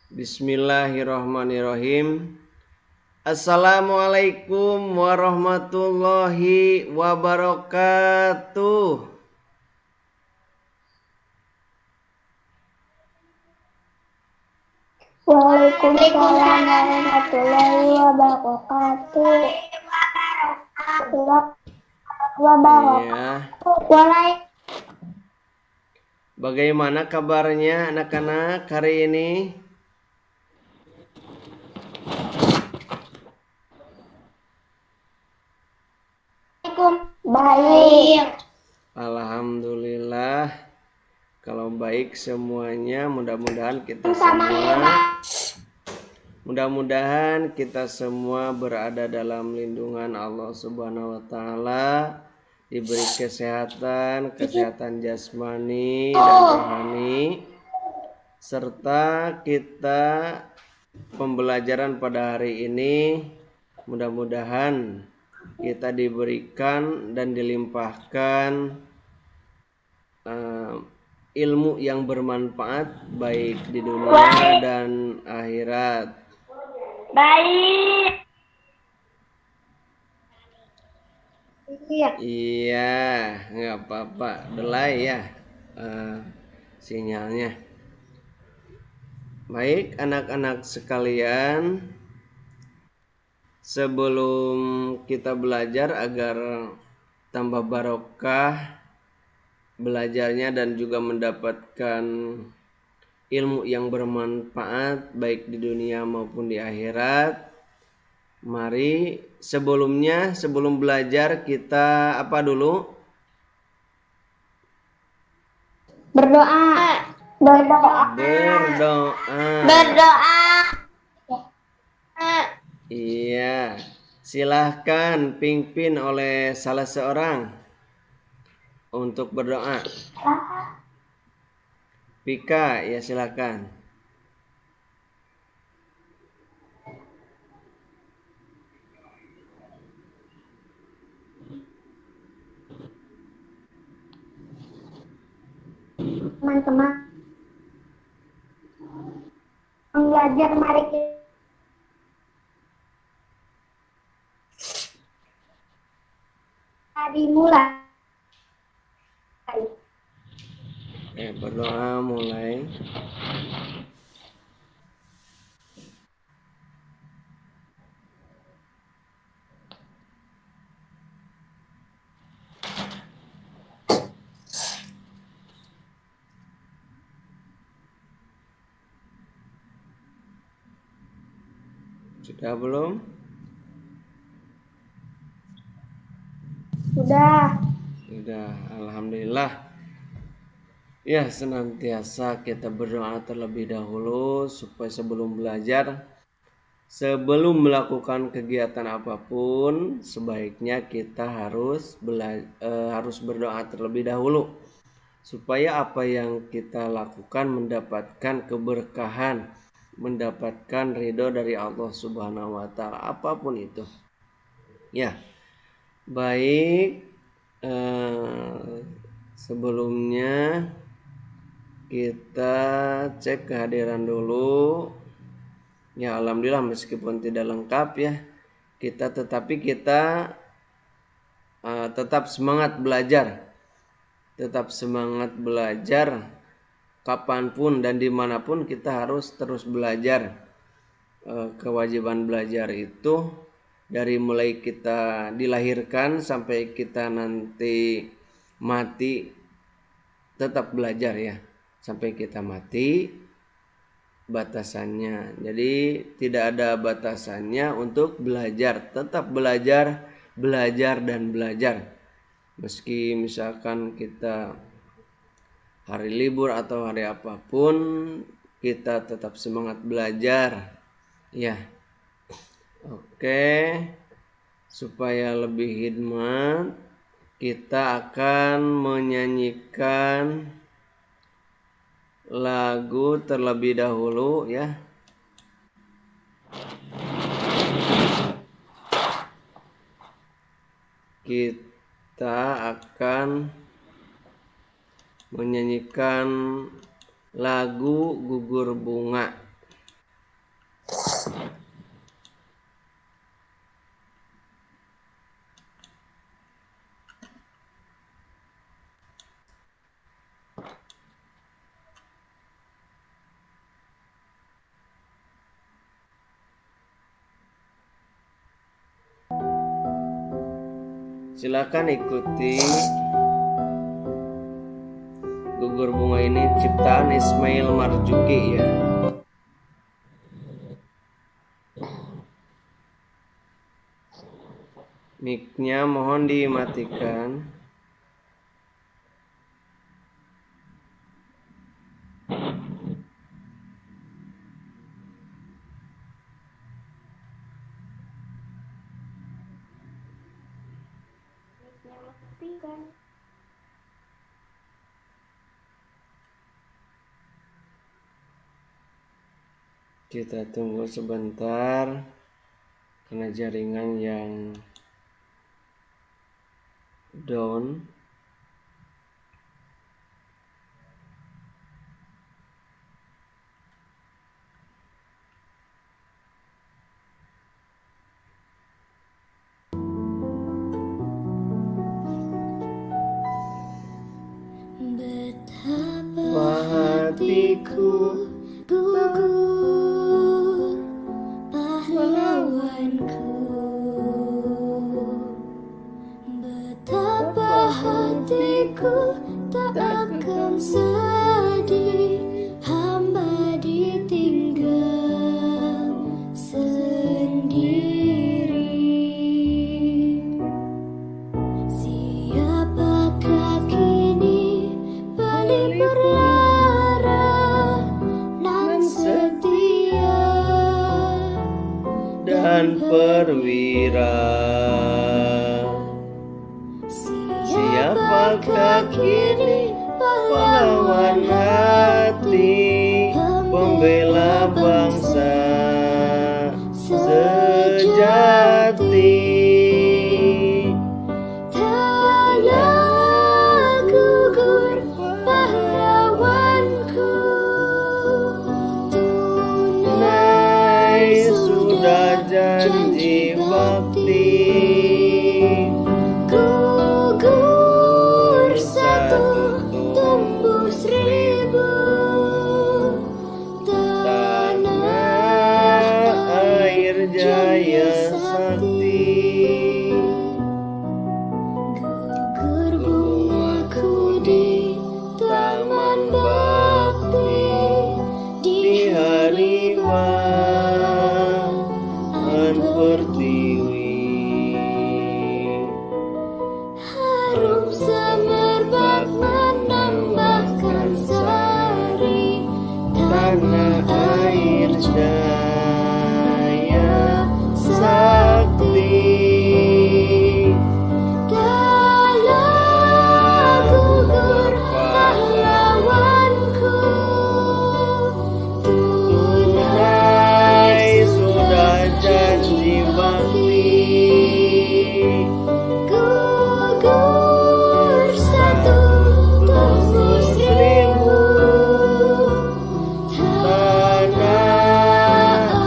Bismillahirrahmanirrahim. Assalamualaikum warahmatullahi wabarakatuh. Waalaikumsalam warahmatullahi wabarakatuh. Iya. Waalaikumsalam. Bagaimana kabarnya anak-anak hari ini? Baik. Alhamdulillah. Kalau baik semuanya, mudah-mudahan kita berada dalam lindungan Allah Subhanahu wa taala, diberi kesehatan jasmani dan rohani, serta kita pembelajaran pada hari ini mudah-mudahan kita diberikan dan dilimpahkan ilmu yang bermanfaat baik di dunia dan akhirat. Baik. Iya, nggak apa-apa, delay ya sinyalnya. Baik anak-anak sekalian, sebelum kita belajar agar tambah barokah belajarnya dan juga mendapatkan ilmu yang bermanfaat baik di dunia maupun di akhirat, mari sebelum belajar kita apa dulu? Berdoa. Iya, silahkan pimpin oleh salah seorang untuk berdoa. Pika, ya silahkan. Teman-teman belajar, mari kita dimulai. Berdoa mulai. Sudah belum? Sudah. Alhamdulillah. Ya, senantiasa kita berdoa terlebih dahulu supaya sebelum melakukan kegiatan apapun, sebaiknya kita harus berdoa terlebih dahulu supaya apa yang kita lakukan mendapatkan keberkahan, mendapatkan ridho dari Allah Subhanahu wa taala, apapun itu. Ya. Baik, sebelumnya kita cek kehadiran dulu. Ya, alhamdulillah meskipun tidak lengkap ya, kita tetap semangat belajar. Tetap semangat belajar kapanpun dan dimanapun kita harus terus belajar. Kewajiban belajar itu dari mulai kita dilahirkan sampai kita nanti mati tetap belajar ya, sampai kita mati batasannya. Jadi tidak ada batasannya untuk belajar, tetap belajar dan belajar. Meski misalkan kita hari libur atau hari apapun, kita tetap semangat belajar ya. Oke, supaya lebih hikmat, kita akan menyanyikan lagu terlebih dahulu ya. Kita akan menyanyikan lagu Gugur Bunga. Silakan ikuti gugur bunga ini ciptaan Ismail Marzuki ya. Mic-nya mohon dimatikan. Kita tunggu sebentar karena jaringan yang down. Betapa hatiku gugur pahlawanku, betapa hatiku tak akan sedih, hamba ditinggal sendiri. Siapakah kini balik berlara nan setia Dan perwira, siapakah kini pahlawan hati, pembela bangsa sejati. telah gugur pahlawanku, Tunai sudah janji bakti, gugur satu tumbuh seribu, tanah air jaya sakti. gugur bungaku di taman bakti, Di hari Wan Pertiwi, harum semerbak menambahkan sari tanah air jaya sakti. telah gugur pahlawanku, Tunai sudah janji bakti, gugur satu tumbuh seribu, tanah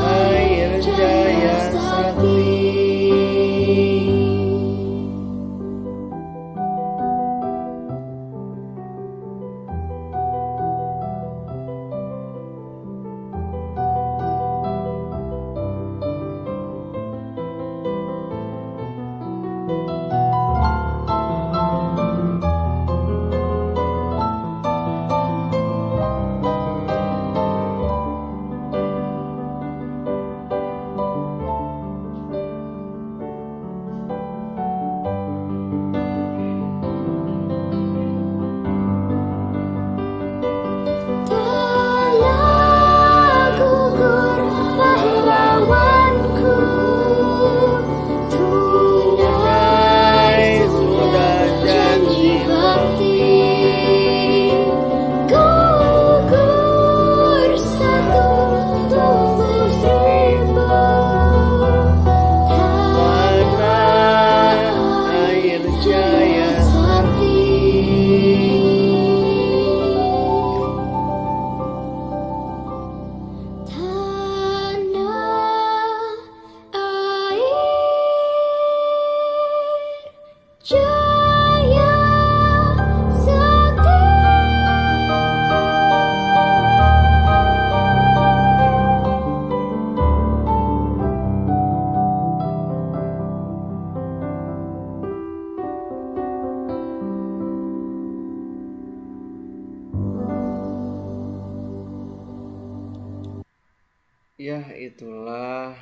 Ya, itulah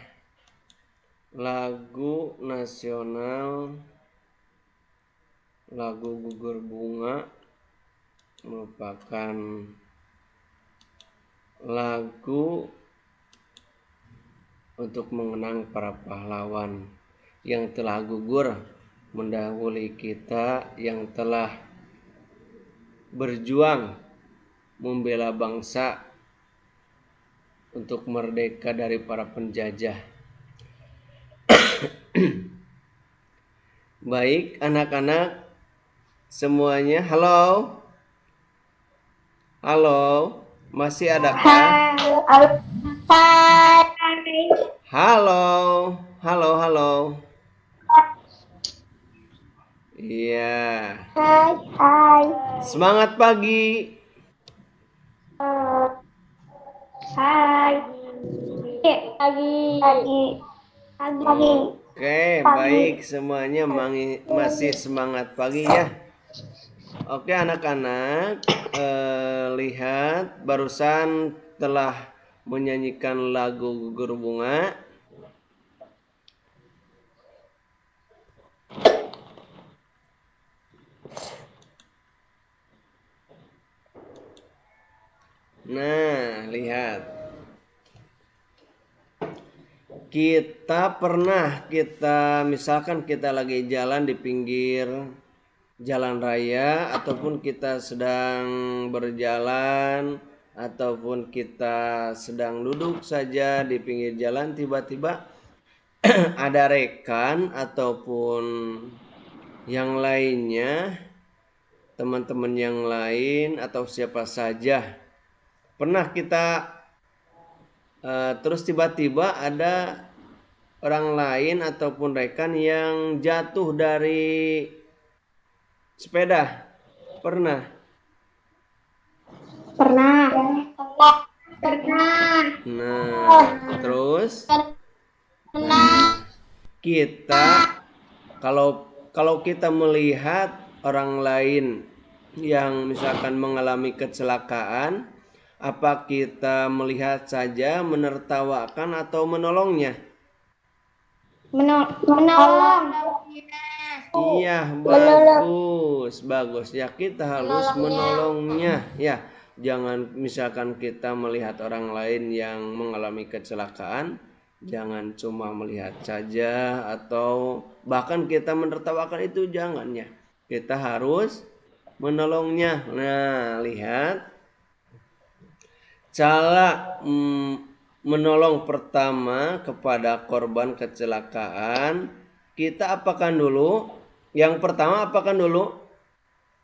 lagu nasional, lagu Gugur Bunga merupakan lagu untuk mengenang para pahlawan yang telah gugur mendahului kita, yang telah berjuang membela bangsa untuk merdeka dari para penjajah. Baik, anak-anak semuanya, halo. Halo, masih adakah? Halo, halo, halo. Iya. Hai. Semangat pagi. Hai. Pagi. Oke, baik semuanya masih semangat pagi ya. Oke anak-anak, lihat barusan telah menyanyikan lagu Gugur Bunga. Nah, lihat. Misalkan kita lagi jalan di pinggir jalan raya, ataupun kita sedang berjalan, ataupun kita sedang duduk saja di pinggir jalan, tiba-tiba ada rekan ataupun yang lainnya, teman-teman yang lain atau siapa saja, pernah kita terus tiba-tiba ada orang lain ataupun rekan yang jatuh dari sepeda. Pernah? Pernah. Nah, terus kita kalau kita melihat orang lain yang misalkan mengalami kecelakaan, apa kita melihat saja, menertawakan atau menolongnya? Menolong. Iya, bagus ya, kita harus menolongnya ya. Jangan misalkan kita melihat orang lain yang mengalami kecelakaan, jangan cuma melihat saja atau bahkan kita menertawakan, itu jangan ya. Kita harus menolongnya. Nah, lihat cara menolong pertama kepada korban kecelakaan. Kita apakan dulu? Yang pertama apakan dulu?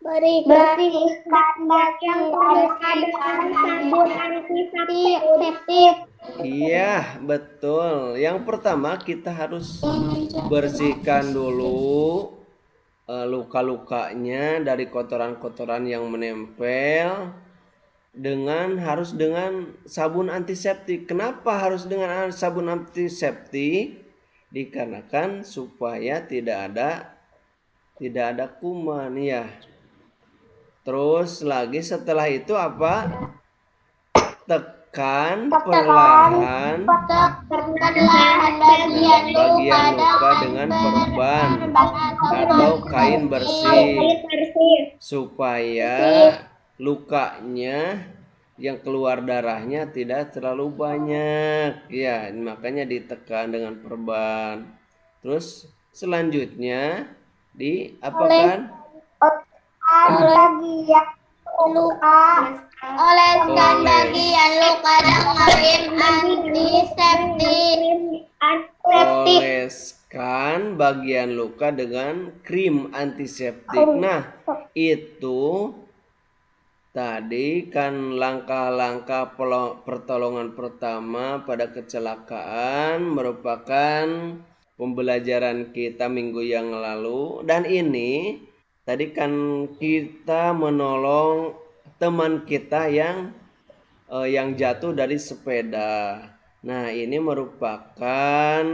Bersihkan bagian luka dengan sabun antiseptik. Iya, betul. Yang pertama kita harus bersihkan dulu luka-lukanya dari kotoran-kotoran yang menempel harus dengan sabun antiseptik. Kenapa harus dengan sabun antiseptik? Dikarenakan supaya tidak ada kuman ya. Terus lagi setelah itu apa? Tekan perlahan bagian luka dengan perban atau kain bersih supaya lukanya yang keluar darahnya tidak terlalu banyak ya, makanya ditekan dengan perban. Terus selanjutnya diapakan? Oleskan bagian luka dengan krim antiseptik. Oleskan bagian luka dengan krim antiseptik. Nah, itu tadi kan langkah-langkah pertolongan pertama pada kecelakaan, merupakan pembelajaran kita minggu yang lalu. Dan ini tadi kan kita menolong teman kita yang jatuh dari sepeda. Nah, ini merupakan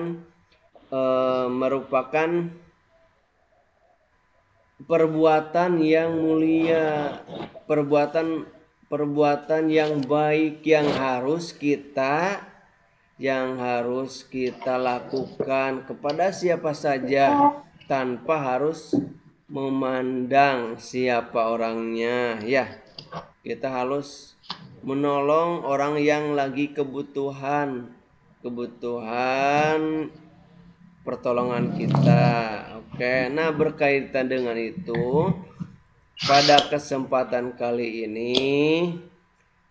perbuatan yang mulia, perbuatan yang baik yang harus kita yang harus kita lakukan kepada siapa saja tanpa harus memandang siapa orangnya ya. Kita harus menolong orang yang lagi kebutuhan pertolongan kita. Oke, nah berkaitan dengan itu, pada kesempatan kali ini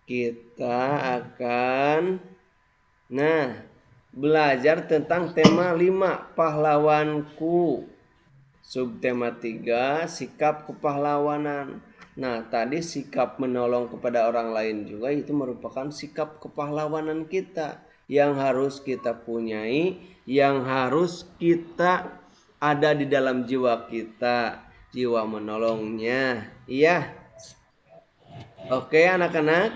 kita akan belajar tentang tema 5 pahlawanku. Subtema 3 sikap kepahlawanan. Nah, tadi sikap menolong kepada orang lain juga itu merupakan sikap kepahlawanan kita yang harus kita punyai, yang harus kita ada di dalam jiwa kita, jiwa menolongnya. Iya. Oke, anak-anak.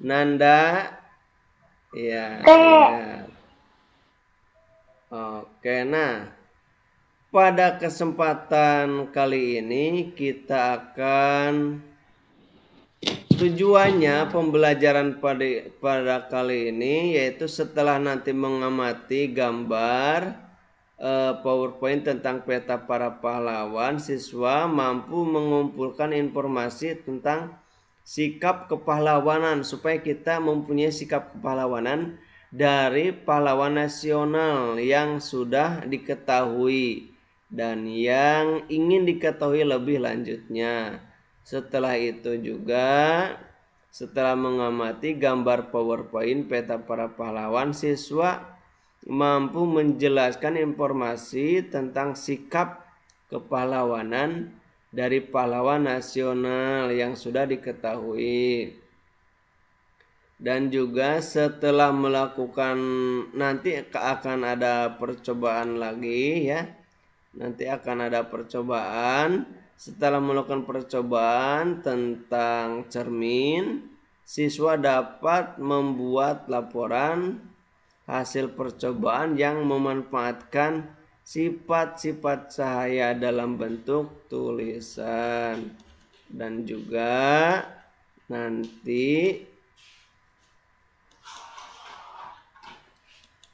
Nanda. Iya. Oke, nah. Pada kesempatan kali ini kita akan tujuannya pembelajaran pada kali ini yaitu setelah nanti mengamati gambar PowerPoint tentang peta para pahlawan, siswa mampu mengumpulkan informasi tentang sikap kepahlawanan supaya kita mempunyai sikap kepahlawanan dari pahlawan nasional yang sudah diketahui dan yang ingin diketahui lebih lanjutnya. Setelah itu juga, setelah mengamati gambar PowerPoint peta para pahlawan, siswa mampu menjelaskan informasi tentang sikap kepahlawanan dari pahlawan nasional yang sudah diketahui. Dan juga setelah melakukan, nanti akan ada percobaan lagi ya. Nanti akan ada percobaan. Setelah melakukan percobaan tentang cermin, siswa dapat membuat laporan hasil percobaan yang memanfaatkan sifat-sifat cahaya dalam bentuk tulisan. Dan juga nanti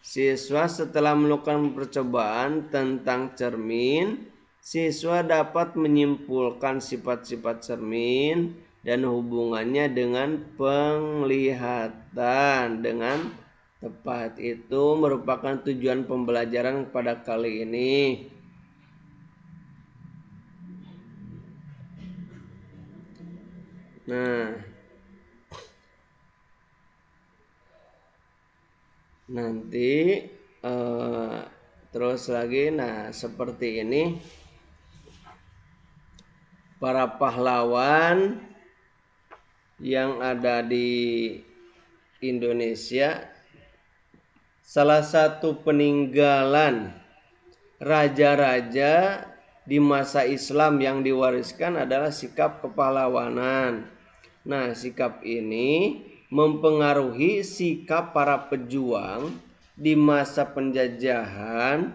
siswa setelah melakukan percobaan tentang cermin, siswa dapat menyimpulkan sifat-sifat cermin dan hubungannya dengan penglihatan dengan tepat. Itu merupakan tujuan pembelajaran pada kali ini. Nah, nanti terus lagi, nah seperti ini para pahlawan yang ada di Indonesia. Salah satu peninggalan raja-raja di masa Islam yang diwariskan adalah sikap kepahlawanan. Nah, sikap ini mempengaruhi sikap para pejuang di masa penjajahan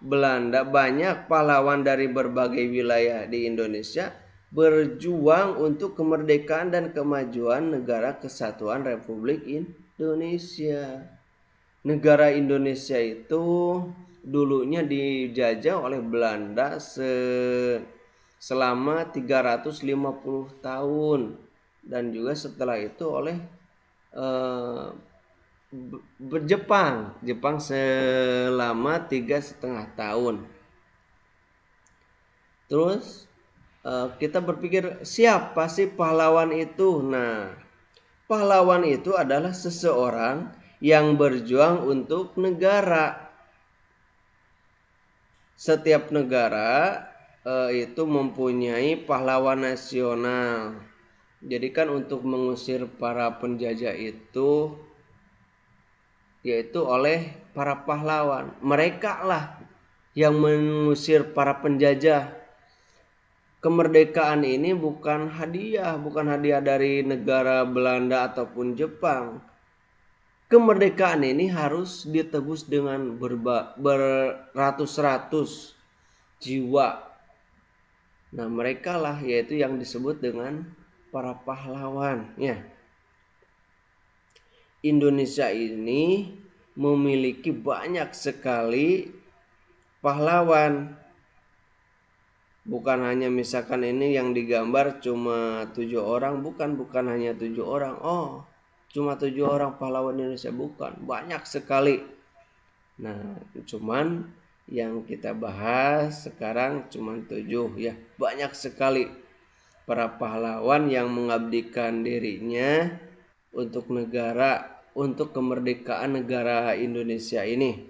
Belanda. Banyak pahlawan dari berbagai wilayah di Indonesia berjuang untuk kemerdekaan dan kemajuan negara kesatuan Republik Indonesia. Negara Indonesia itu dulunya dijajah oleh Belanda selama 350 tahun. Dan juga setelah itu oleh Jepang selama 3,5 tahun. Terus kita berpikir, siapa sih pahlawan itu? Nah, pahlawan itu adalah seseorang yang berjuang untuk negara. Setiap negara itu mempunyai pahlawan nasional. Jadi kan untuk mengusir para penjajah itu yaitu oleh para pahlawan. Mereka lah yang mengusir para penjajah. Kemerdekaan ini bukan hadiah dari negara Belanda ataupun Jepang. Kemerdekaan ini harus ditebus dengan beratus-ratus jiwa. Nah, mereka lah yaitu yang disebut dengan para pahlawan ya. Indonesia ini memiliki banyak sekali pahlawan. Bukan hanya misalkan ini yang digambar cuma 7 orang, bukan hanya 7 orang. Oh, cuma 7 orang pahlawan Indonesia, bukan, banyak sekali. Nah, cuman yang kita bahas sekarang cuma 7 ya. Banyak sekali para pahlawan yang mengabdikan dirinya untuk negara, untuk kemerdekaan negara Indonesia ini.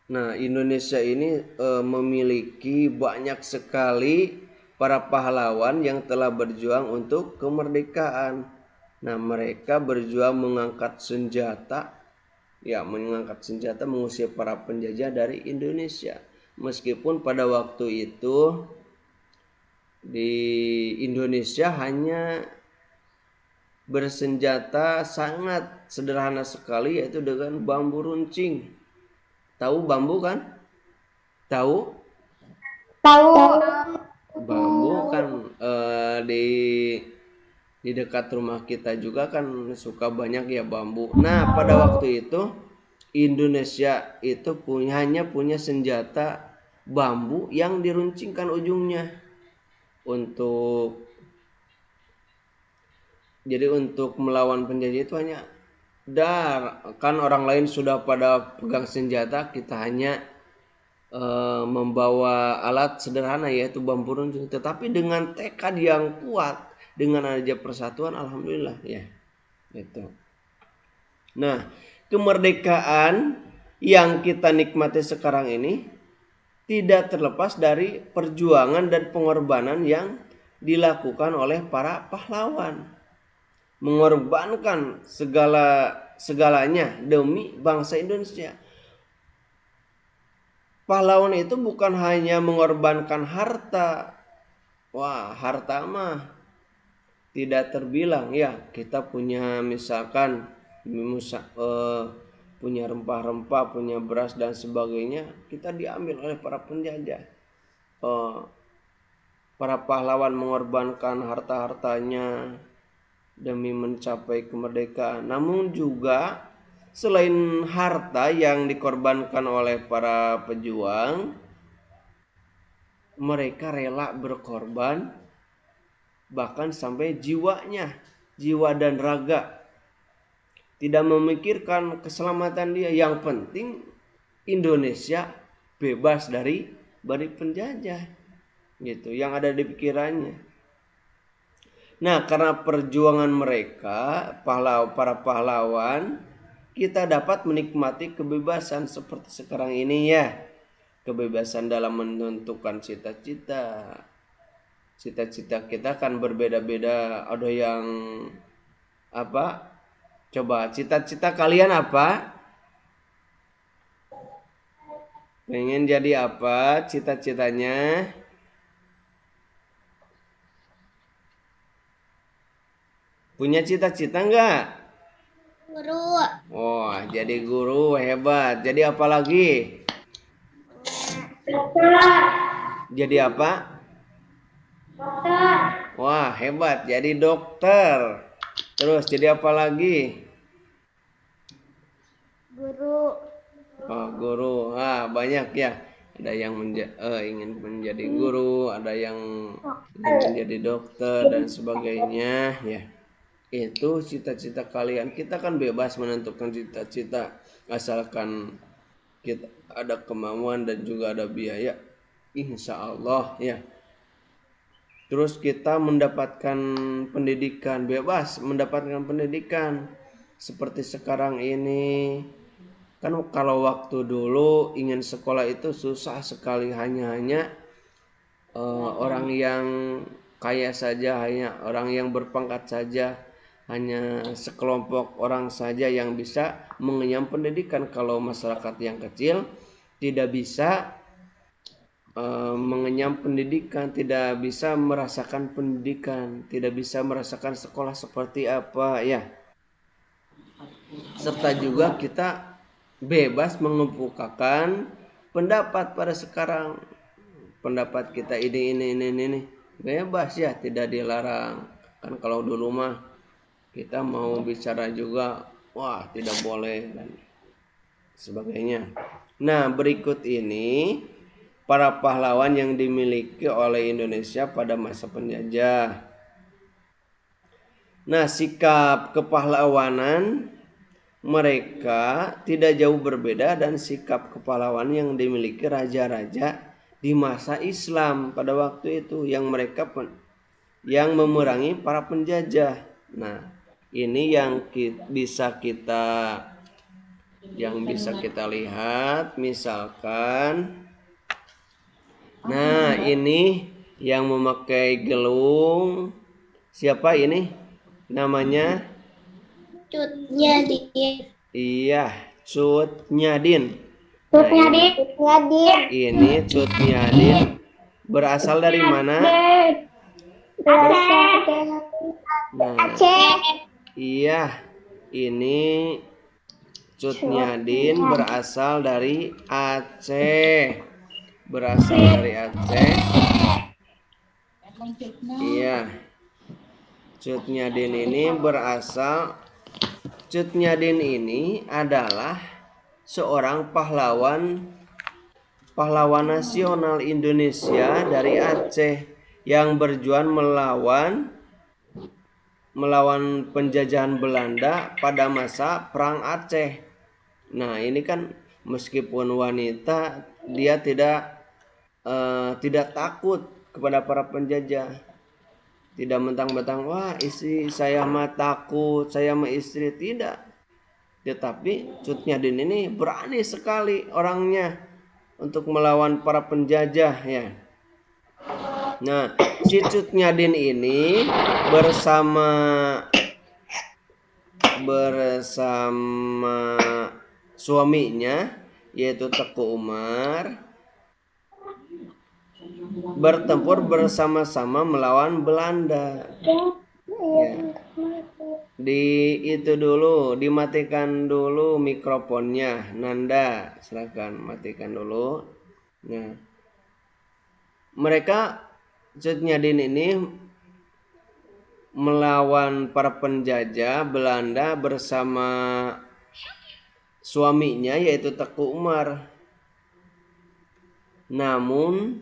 Nah, Indonesia ini memiliki banyak sekali para pahlawan yang telah berjuang untuk kemerdekaan. Nah, mereka berjuang mengangkat senjata, mengusir para penjajah dari Indonesia. Meskipun pada waktu itu di Indonesia hanya bersenjata sangat sederhana sekali, yaitu dengan bambu runcing. Tahu bambu kan? Tahu? Tahu. Bambu kan di dekat rumah kita juga kan suka banyak ya bambu. Nah, pada waktu itu Indonesia itu hanya punya senjata bambu yang diruncingkan ujungnya. Jadi untuk melawan penjajah itu hanya kan orang lain sudah pada pegang senjata, kita hanya membawa alat sederhana yaitu bambu runcing, tetapi dengan tekad yang kuat, dengan adanya persatuan, alhamdulillah ya itu. Nah, kemerdekaan yang kita nikmati sekarang ini tidak terlepas dari perjuangan dan pengorbanan yang dilakukan oleh para pahlawan, mengorbankan segalanya demi bangsa Indonesia. Pahlawan itu bukan hanya mengorbankan harta. Wah, harta mah tidak terbilang ya. Kita punya misalkan punya rempah-rempah, punya beras dan sebagainya, kita diambil oleh para penjajah. Para pahlawan mengorbankan harta-hartanya demi mencapai kemerdekaan. Namun juga selain harta yang dikorbankan oleh para pejuang, mereka rela berkorban bahkan sampai jiwanya, jiwa dan raga. Tidak memikirkan keselamatan dia, yang penting Indonesia bebas dari penjajah. Gitu, yang ada di pikirannya. Nah, karena perjuangan mereka, para pahlawan, kita dapat menikmati kebebasan seperti sekarang ini ya. Kebebasan dalam menentukan cita-cita. Cita-cita kita kan berbeda-beda. Ada yang apa? Coba cita-cita kalian apa? Pengen jadi apa cita-citanya? Punya cita-cita enggak? Guru. Oh, jadi guru, hebat. Jadi apa lagi? Jadi apa? Dokter. Wah, hebat. Jadi dokter. Terus jadi apa lagi? Guru. Oh, guru. Banyak ya. Ada yang ingin menjadi guru, ada yang ingin menjadi dokter dan sebagainya ya. Itu cita-cita kalian. Kita kan bebas menentukan cita-cita asalkan kita ada kemauan dan juga ada biaya, insya Allah ya. Terus kita mendapatkan pendidikan, bebas mendapatkan pendidikan seperti sekarang ini. Kan kalau waktu dulu ingin sekolah itu susah sekali, hanya orang yang kaya saja, hanya orang yang berpangkat saja, hanya sekelompok orang saja yang bisa mengenyam pendidikan. Kalau masyarakat yang kecil tidak bisa mengenyam pendidikan, tidak bisa merasakan pendidikan, tidak bisa merasakan sekolah seperti apa ya. Serta juga kita bebas mengemukakan pendapat pada sekarang. Pendapat kita ini bebas ya, tidak dilarang. Kan kalau dulu mah kita mau bicara juga, wah tidak boleh dan sebagainya. Nah, berikut ini para pahlawan yang dimiliki oleh Indonesia pada masa penjajah. Nah, sikap kepahlawanan mereka tidak jauh berbeda dan sikap kepahlawanan yang dimiliki raja-raja di masa Islam pada waktu itu yang yang memerangi para penjajah. Nah, ini yang bisa kita lihat misalkan. Nah, ini yang memakai gelung siapa ini? Namanya Cut Nyadin. iya, Cut Nyadin. Cut Nah, Nyadin. ini Cut Nyadin berasal dari mana? Berasal dari Nah, Aceh. iya, ini Cut Nyadin berasal dari Aceh. Berasal dari Aceh. Iya. Cut Nyadin ini Cut Nyadin ini adalah seorang pahlawan nasional Indonesia dari Aceh yang berjuang melawan penjajahan Belanda pada masa Perang Aceh. Nah, ini kan meskipun wanita, dia tidak takut kepada para penjajah. Tidak mentang-mentang, wah istri saya mah takut, saya mah istri, tidak. Tetapi Cut Nyadin ini berani sekali orangnya untuk melawan para penjajah ya. Nah, si Cut Nyadin ini bersama suaminya yaitu Teku Umar bertempur bersama-sama melawan Belanda. Ya. Dimatikan dulu mikrofonnya, Nanda, silakan matikan dulu. Nah, mereka Cut Nyadin ini melawan para penjajah Belanda bersama suaminya yaitu Teku Umar. Namun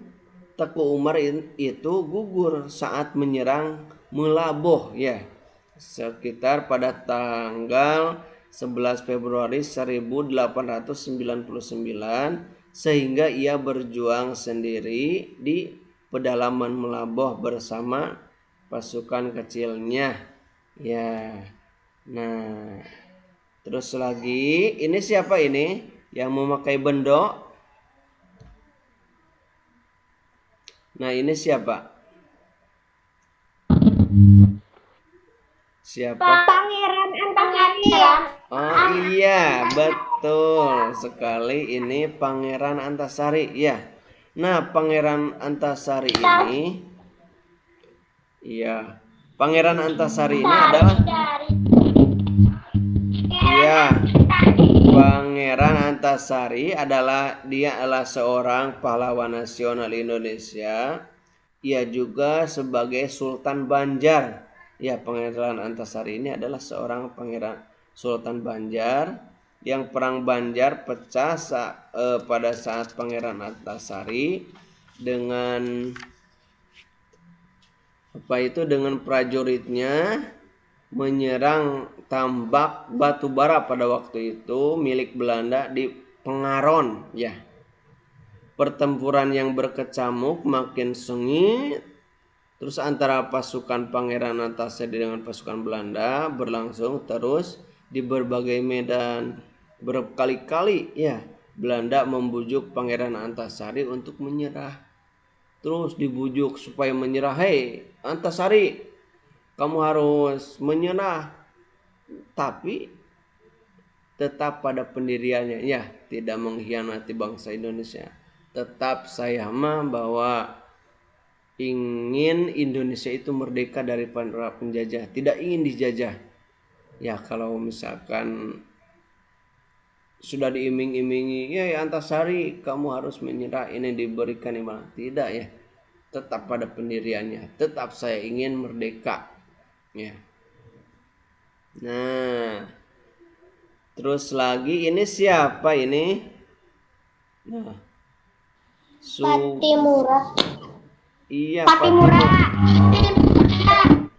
Teku Umar itu gugur saat menyerang Melaboh ya, sekitar pada tanggal 11 Februari 1899 sehingga ia berjuang sendiri di pedalaman Melaboh bersama pasukan kecilnya ya. Nah, terus lagi ini siapa ini yang memakai bendok? Nah, ini siapa? Siapa? Pangeran Antasari. Oh iya, betul sekali, ini Pangeran Antasari ya. Nah, Pangeran Antasari ini iya, Pangeran Antasari ini adalah iya, Pangeran Antasari dia adalah seorang pahlawan nasional Indonesia. Ia juga sebagai Sultan Banjar. Ya, Pangeran Antasari ini adalah seorang pangeran Sultan Banjar yang perang Banjar pecah pada saat Pangeran Antasari dengan dengan prajuritnya menyerang tambak batubara pada waktu itu milik Belanda di Pengaron ya. Pertempuran yang berkecamuk makin sengit terus antara pasukan Pangeran Antasari dengan pasukan Belanda berlangsung terus di berbagai medan. Berkali-kali ya Belanda membujuk Pangeran Antasari untuk menyerah. Terus dibujuk supaya menyerah, hei Antasari, kamu harus menyerah, tapi tetap pada pendiriannya ya, tidak mengkhianati bangsa Indonesia. Tetap saya mah bahwa ingin Indonesia itu merdeka dari para penjajah, tidak ingin dijajah. Ya, kalau misalkan sudah diiming-imingi, ya Antasari kamu harus menyerah, ini diberikan imbalan, tidak ya. Tetap pada pendiriannya, tetap saya ingin merdeka. Ya. Nah, terus lagi ini siapa ini? Nah, Patimura. Iya, Patimura.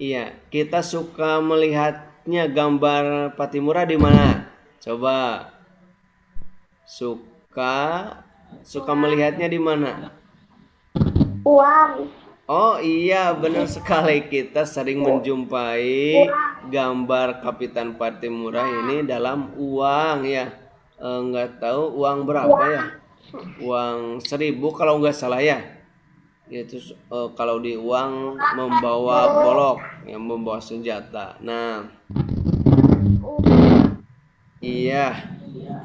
Iya, kita suka melihatnya gambar Patimura di mana? Coba. Suka suka melihatnya di mana? Uang. Oh iya, benar sekali. Kita sering menjumpai gambar Kapitan Patimura ini dalam uang ya. Nggak tahu uang berapa ya? Uang 1.000 kalau nggak salah ya. Itu kalau di uang membawa golok, yang membawa senjata. Nah, iya.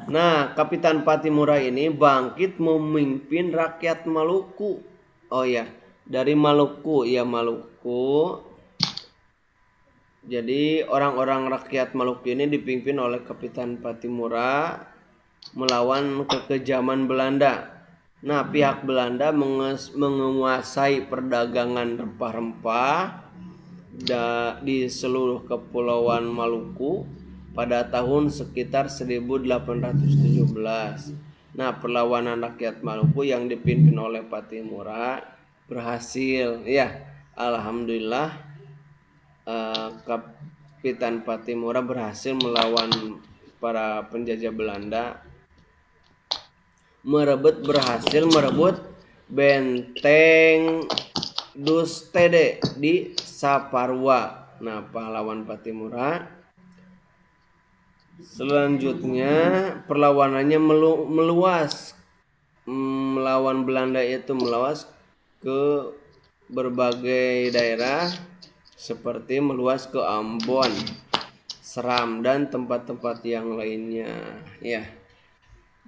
Nah, Kapitan Patimura ini bangkit memimpin rakyat Maluku. Oh ya, dari Maluku, ya Maluku. Jadi orang-orang rakyat Maluku ini dipimpin oleh Kapitan Patimura melawan kekejaman Belanda. Nah, pihak Belanda menguasai perdagangan rempah-rempah di seluruh kepulauan Maluku pada tahun sekitar 1817. Nah, perlawanan rakyat Maluku yang dipimpin oleh Patimura berhasil. Ya, alhamdulillah Kapitan Patimura berhasil melawan para penjajah Belanda. Berhasil merebut benteng Dustede di Saparua. Nah, pahlawan Patimura. Selanjutnya perlawanannya meluas. Melawan Belanda itu meluas ke berbagai daerah seperti meluas ke Ambon, Seram dan tempat-tempat yang lainnya. Ya,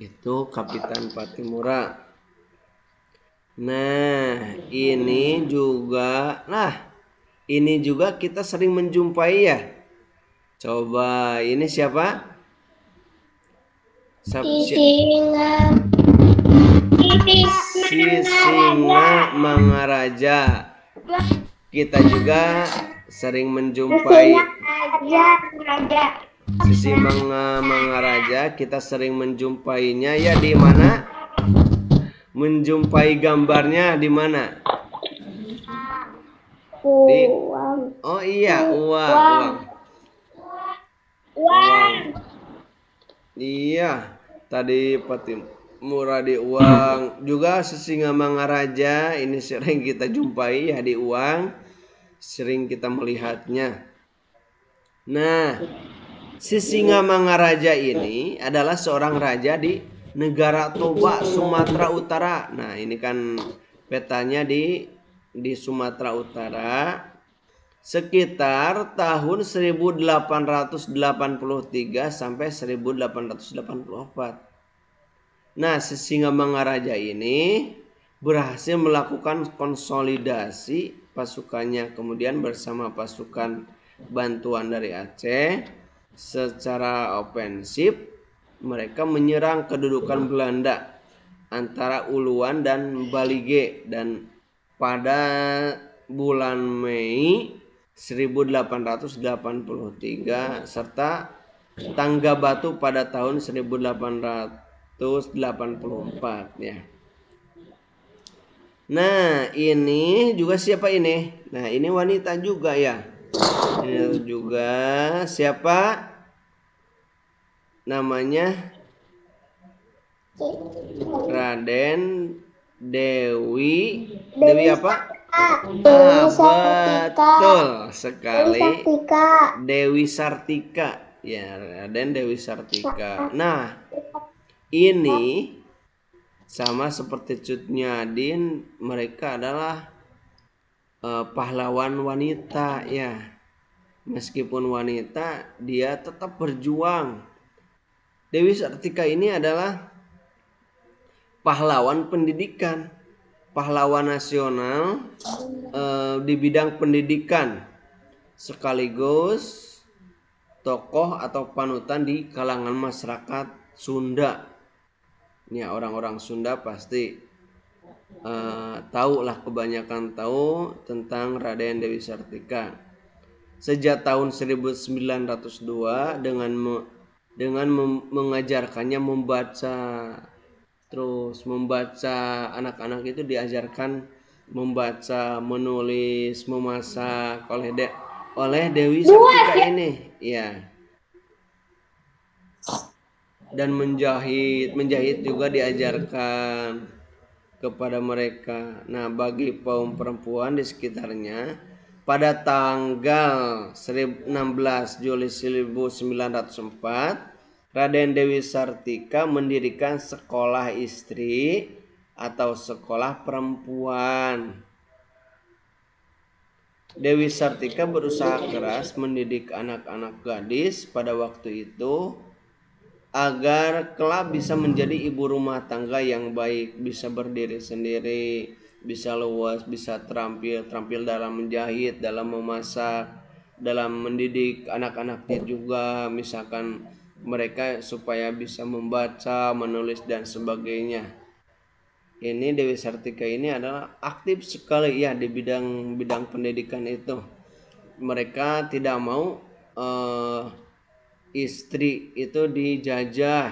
itu Kapitan Patimura. Nah, ini juga kita sering menjumpai ya. Coba, ini siapa? Sisinga Mangaraja. Kita juga sering menjumpai Sisinga Mangaraja. Kita sering menjumpainya ya di mana? Menjumpai gambarnya di mana? Oh iya, uang. Iya, tadi Patimura di uang. Juga Sisinga Mangaraja ini sering kita jumpai ya di uang. Sering kita melihatnya. Nah, Sisinga Mangaraja ini adalah seorang raja di negara Toba, Sumatera Utara. Nah, ini kan petanya di Sumatera Utara. Sekitar tahun 1883 sampai 1884. Nah, Sisinga Mangaraja ini berhasil melakukan konsolidasi pasukannya, kemudian bersama pasukan bantuan dari Aceh secara ofensif mereka menyerang kedudukan Belanda antara Uluan dan Balige, dan pada bulan Mei 1883 serta Tangga Batu pada tahun 1884 ya. Nah, ini juga siapa ini? Nah, ini wanita juga ya. Ini juga siapa? Namanya Raden Dewi apa? Betul sekali. Dewi Sartika. Ya, Raden Dewi Sartika. Nah, ini sama seperti Cut Nyadin, mereka adalah pahlawan wanita ya. Meskipun wanita, dia tetap berjuang. Dewi Sartika ini adalah pahlawan pendidikan, pahlawan nasional di bidang pendidikan, sekaligus tokoh atau panutan di kalangan masyarakat Sunda. Ya, orang-orang Sunda pasti tahu lah, kebanyakan tahu tentang Raden Dewi Sartika. sejak tahun 1902 dengan mengajarkannya membaca. Terus membaca, anak-anak itu diajarkan membaca, menulis, memasak oleh Dewi Sartika ini, ya. Dan menjahit juga diajarkan kepada mereka. Nah, bagi kaum perempuan di sekitarnya, pada tanggal 16 Juli 1904, Raden Dewi Sartika mendirikan sekolah istri atau sekolah perempuan. Dewi Sartika berusaha keras mendidik anak-anak gadis pada waktu itu agar kelak bisa menjadi ibu rumah tangga yang baik, bisa berdiri sendiri, bisa luas, bisa terampil dalam menjahit, dalam memasak, dalam mendidik anak-anaknya juga, misalkan mereka supaya bisa membaca, menulis dan sebagainya. Ini Dewi Sartika ini adalah aktif sekali ya di bidang pendidikan itu. Mereka tidak mau istri itu dijajah,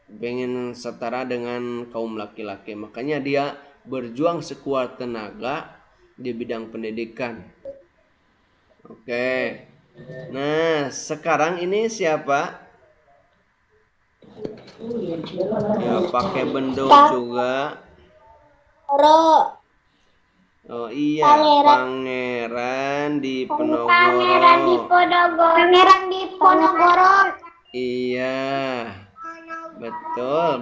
pengen setara dengan kaum laki-laki, makanya dia berjuang sekuat tenaga di bidang pendidikan. Oke, nah sekarang ini siapa ya, pakai bendung juga. Oh iya, Pangeran Diponegoro. Iya, betul.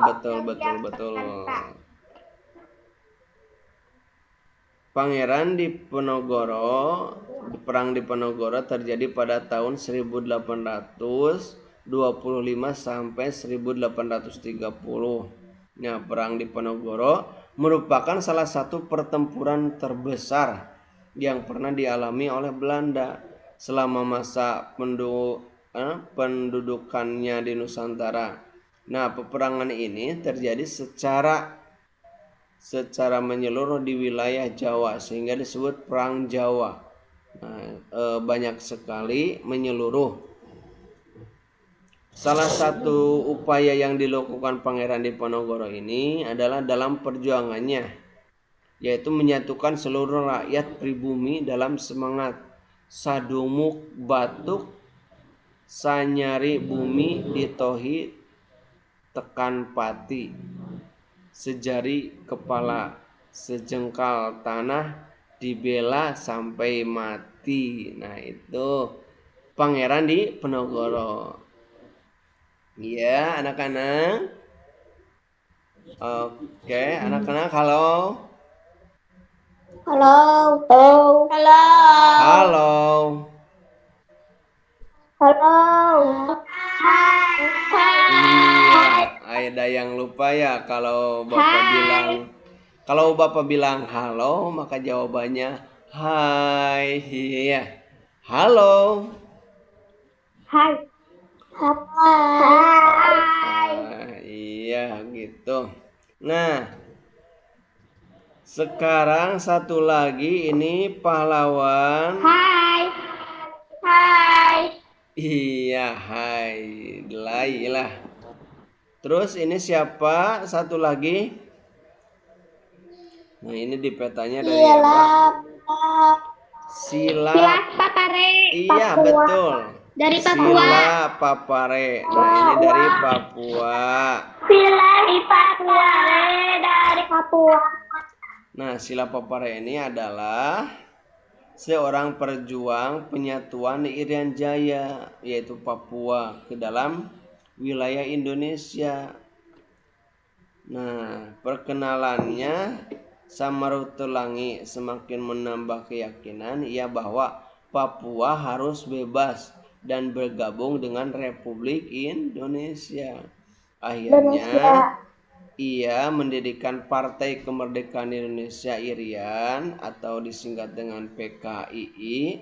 Pangeran Diponegoro, perang Diponegoro terjadi pada tahun 1825 sampai 1830. Nah, perang Diponegoro merupakan salah satu pertempuran terbesar yang pernah dialami oleh Belanda selama masa pendudukannya di Nusantara. Nah, peperangan ini terjadi secara menyeluruh di wilayah Jawa sehingga disebut Perang Jawa. Nah, banyak sekali menyeluruh. Salah satu upaya yang dilakukan Pangeran Diponegoro ini adalah dalam perjuangannya, yaitu menyatukan seluruh rakyat pribumi dalam semangat sadumuk batuk sanyari bumi ditohi tekan pati, sejari kepala sejengkal tanah dibela sampai mati. Nah, itu Pangeran Diponegoro. Iya, anak-anak. Oke, anak-anak, halo. Iya, ada yang lupa ya kalau Bapak bilang halo, maka jawabannya hai. Iya. Halo. Iya, gitu. Nah, sekarang satu lagi ini pahlawan. Iya, hai. Lailah. Terus ini siapa? Satu lagi. Nah, ini di petanya dari apa? Sila Papare. Iya, betul. Dari Papua. Sila Papare. Nah, ini dari Papua. Nah, Sila Papare ini adalah seorang perjuang penyatuan Irian Jaya, yaitu Papua, ke dalam wilayah Indonesia. Nah, perkenalannya Samarutulangi semakin menambah keyakinan ia bahwa Papua harus bebas dan bergabung dengan Republik Indonesia. Akhirnya ia mendirikan Partai Kemerdekaan Indonesia Irian atau disingkat dengan PKII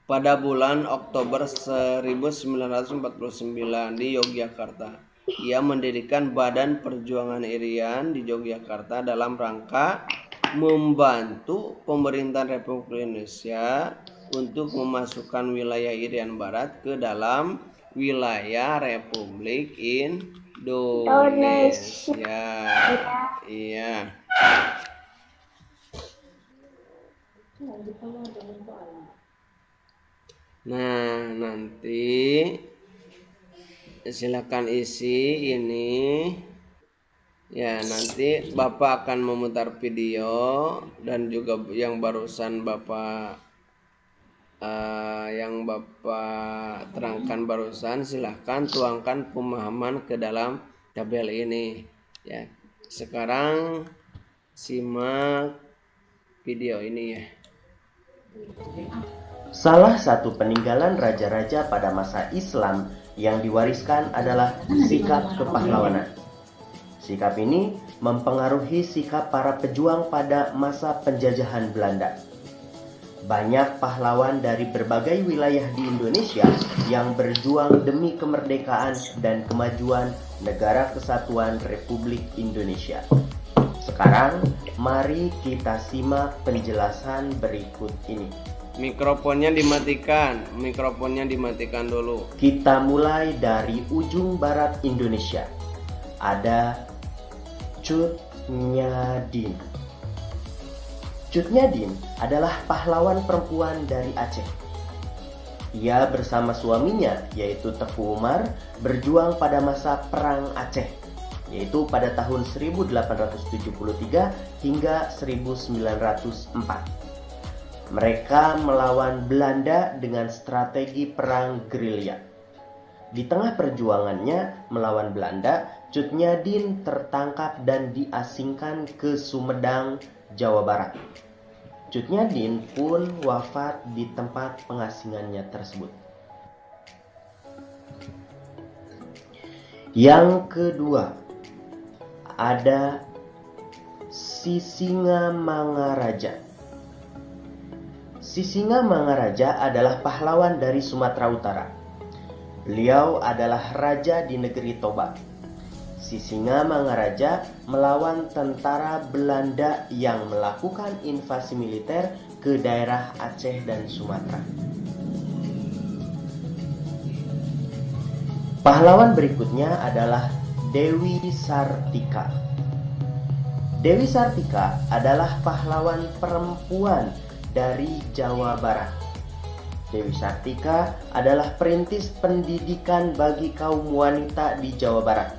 pada bulan Oktober 1949 di Yogyakarta. Ia mendirikan Badan Perjuangan Irian di Yogyakarta dalam rangka membantu pemerintahan Republik Indonesia untuk memasukkan wilayah Irian Barat ke dalam wilayah Republik Indonesia. Iya. Nah, nanti silakan isi ini. Ya, nanti Bapak akan memutar video dan juga yang barusan Bapak terangkan barusan, silahkan tuangkan pemahaman ke dalam tabel ini. Ya, sekarang simak video ini ya. Salah satu peninggalan raja-raja pada masa Islam yang diwariskan adalah sikap kepahlawanan. Sikap ini mempengaruhi sikap para pejuang pada masa penjajahan Belanda. Banyak pahlawan dari berbagai wilayah di Indonesia yang berjuang demi kemerdekaan dan kemajuan Negara Kesatuan Republik Indonesia. Sekarang, mari kita simak penjelasan berikut ini. Mikrofonnya dimatikan dulu. Kita mulai dari ujung barat Indonesia. Ada Cut Nyadin. Cut Nyadin adalah pahlawan perempuan dari Aceh. Ia bersama suaminya, yaitu Teku Umar, berjuang pada masa Perang Aceh, yaitu pada tahun 1873 hingga 1904. Mereka melawan Belanda dengan strategi perang gerilya. Di tengah perjuangannya melawan Belanda, Cut Nyadin tertangkap dan diasingkan ke Sumedang, Jawa Barat. Cut Nyadin pun wafat di tempat pengasingannya tersebut. Yang kedua, ada Sisingamangaraja. Sisingamangaraja adalah pahlawan dari Sumatera Utara. Beliau adalah raja di negeri Toba. Sisingamangaraja melawan tentara Belanda yang melakukan invasi militer ke daerah Aceh dan Sumatera. Pahlawan berikutnya adalah Dewi Sartika. Dewi Sartika adalah pahlawan perempuan dari Jawa Barat. Dewi Sartika adalah perintis pendidikan bagi kaum wanita di Jawa Barat.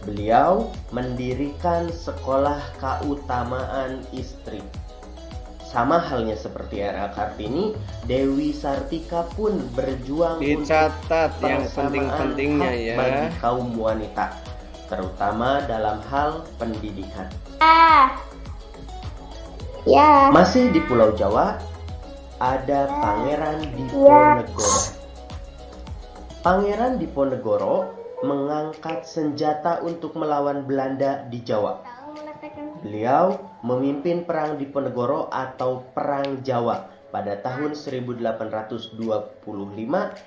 Beliau mendirikan sekolah keutamaan istri. Sama halnya seperti R.A. Kartini, Dewi Sartika pun berjuang dicatat untuk yang penting-pentingnya ya bagi kaum wanita, terutama dalam hal pendidikan. Ya. Masih di Pulau Jawa, ada Pangeran Diponegoro. Pangeran Diponegoro mengangkat senjata untuk melawan Belanda di Jawa. Beliau memimpin Perang Diponegoro atau Perang Jawa pada tahun 1825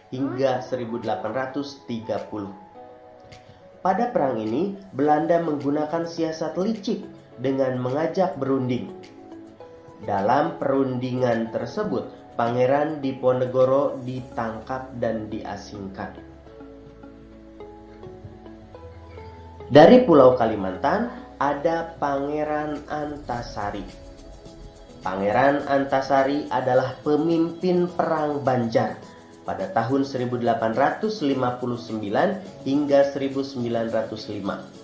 hingga 1830. Pada perang ini, Belanda menggunakan siasat licik dengan mengajak berunding. Dalam perundingan tersebut, Pangeran Diponegoro ditangkap dan diasingkan. Dari Pulau Kalimantan ada Pangeran Antasari. Pangeran Antasari adalah pemimpin Perang Banjar pada tahun 1859 hingga 1905.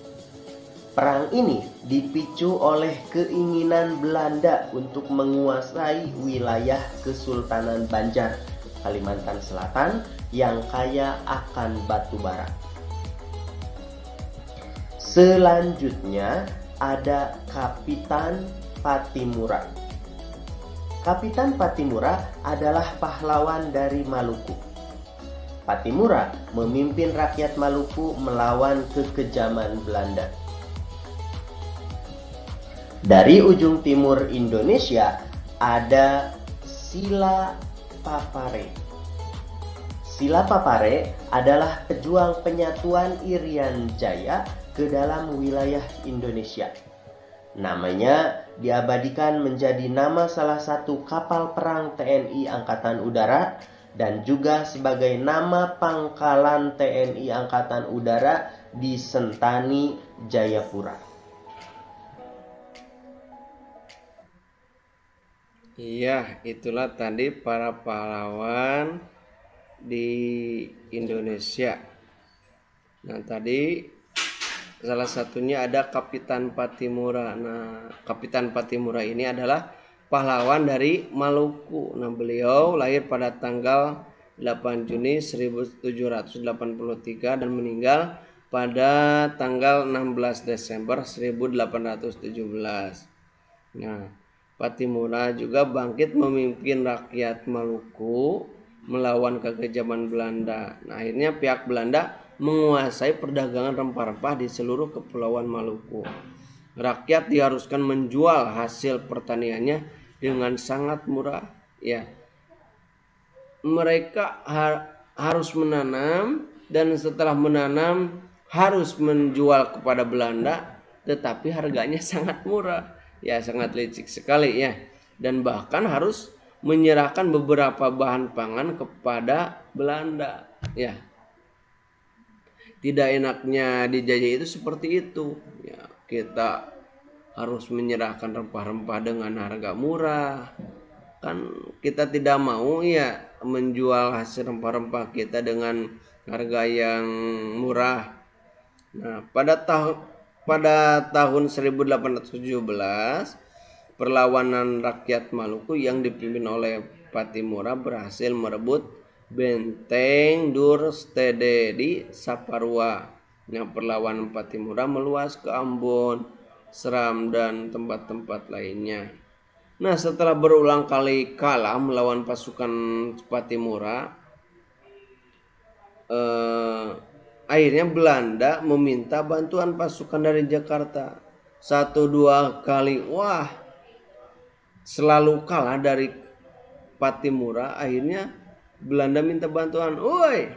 Perang ini dipicu oleh keinginan Belanda untuk menguasai wilayah Kesultanan Banjar, Kalimantan Selatan yang kaya akan batu bara. Selanjutnya ada Kapitan Patimura. Kapitan Patimura adalah pahlawan dari Maluku. Patimura memimpin rakyat Maluku melawan kekejaman Belanda. Dari ujung timur Indonesia ada Sila Papare. Sila Papare adalah pejuang penyatuan Irian Jaya ke dalam wilayah Indonesia. Namanya diabadikan menjadi nama salah satu kapal perang TNI Angkatan Udara dan juga sebagai nama pangkalan TNI Angkatan Udara di Sentani, Jayapura. Iya, itulah tadi para pahlawan di Indonesia. Nah, tadi salah satunya ada Kapitan Patimura. Nah, Kapitan Patimura ini adalah pahlawan dari Maluku. Nah, beliau lahir pada tanggal 8 Juni 1783 dan meninggal pada tanggal 16 Desember 1817. Nah, Patimura juga bangkit memimpin rakyat Maluku melawan kekejaman Belanda. Nah, akhirnya pihak Belanda menguasai perdagangan rempah-rempah di seluruh kepulauan Maluku. Rakyat diharuskan menjual hasil pertaniannya dengan sangat murah. Ya, mereka harus menanam dan setelah menanam harus menjual kepada Belanda, tetapi harganya sangat murah. Ya, sangat licik sekali ya. Dan bahkan harus menyerahkan beberapa bahan pangan kepada Belanda. Ya, tidak enaknya dijajah itu seperti itu. Ya, kita harus menyerahkan rempah-rempah dengan harga murah. Kan kita tidak mau ya menjual hasil rempah-rempah kita dengan harga yang murah. Nah, pada tahun 1817 perlawanan rakyat Maluku yang dipimpin oleh Patimura berhasil merebut benteng Durstede di Saparua. Nah, perlawanan Patimura meluas ke Ambon, Seram dan tempat-tempat lainnya. Nah, setelah berulang kali kalah melawan pasukan Patimura, akhirnya Belanda meminta bantuan pasukan dari Jakarta. 1-2 kali, wah, selalu kalah dari Patimura. Akhirnya Belanda minta bantuan, woi,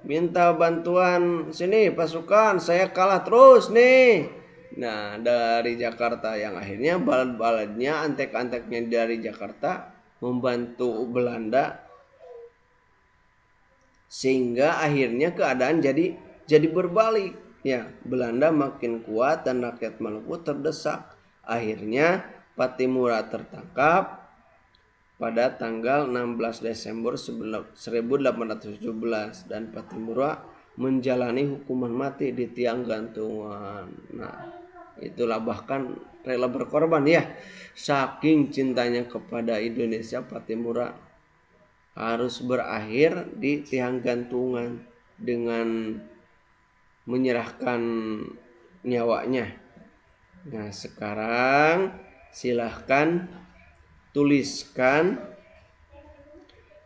minta bantuan sini pasukan, saya kalah terus nih. Nah, dari Jakarta yang akhirnya balad-baladnya, antek-anteknya dari Jakarta membantu Belanda sehingga akhirnya keadaan jadi berbalik. Ya, Belanda makin kuat dan rakyat Maluku terdesak. Akhirnya Patimura tertangkap pada tanggal 16 Desember 1817 dan Patimura menjalani hukuman mati di tiang gantungan. Nah, itulah bahkan rela berkorban ya. Saking cintanya kepada Indonesia, Patimura harus berakhir di tiang gantungan dengan menyerahkan nyawanya. Nah, sekarang silahkan tuliskan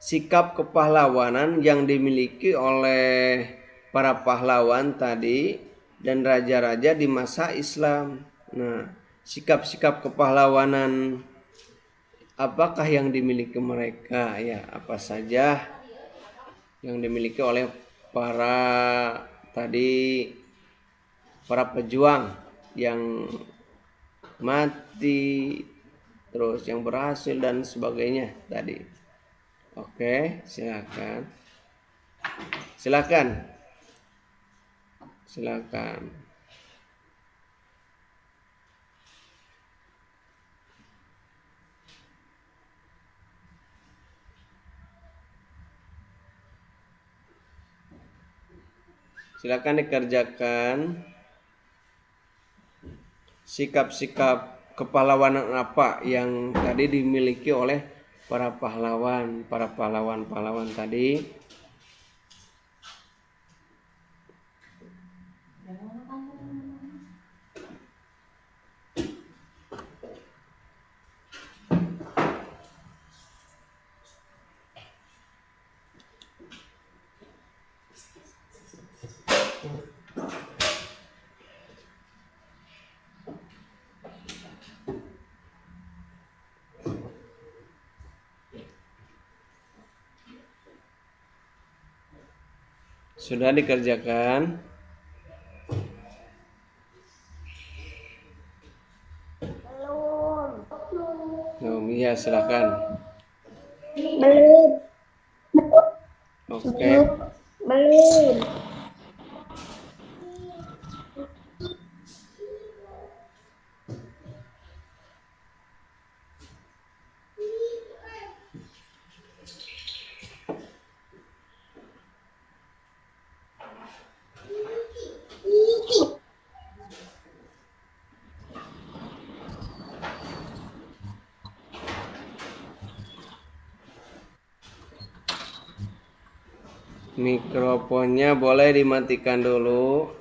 sikap kepahlawanan yang dimiliki oleh para pahlawan tadi dan raja-raja di masa Islam. Nah, sikap-sikap kepahlawanan apakah yang dimiliki mereka? Ya, apa saja yang dimiliki oleh para pejuang yang mati, terus yang berhasil dan sebagainya tadi. Oke, silakan. Silakan dikerjakan sikap-sikap kepahlawanan apa yang tadi dimiliki oleh para pahlawan tadi. Sudah dikerjakan? silakan. Belum. Oke. Belum. Mikrofonnya boleh dimatikan dulu.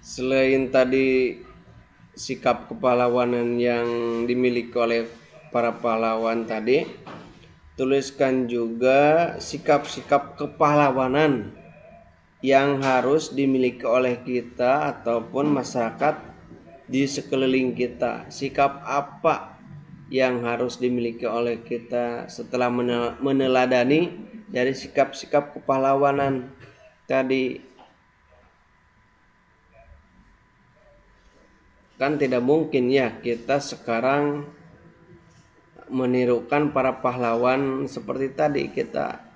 Selain tadi sikap kepahlawanan yang dimiliki oleh para pahlawan tadi, tuliskan juga sikap-sikap kepahlawanan yang harus dimiliki oleh kita ataupun masyarakat di sekeliling kita. Sikap apa yang harus dimiliki oleh kita setelah meneladani dari sikap-sikap kepahlawanan tadi. Kan tidak mungkin ya kita sekarang menirukan para pahlawan seperti tadi. Kita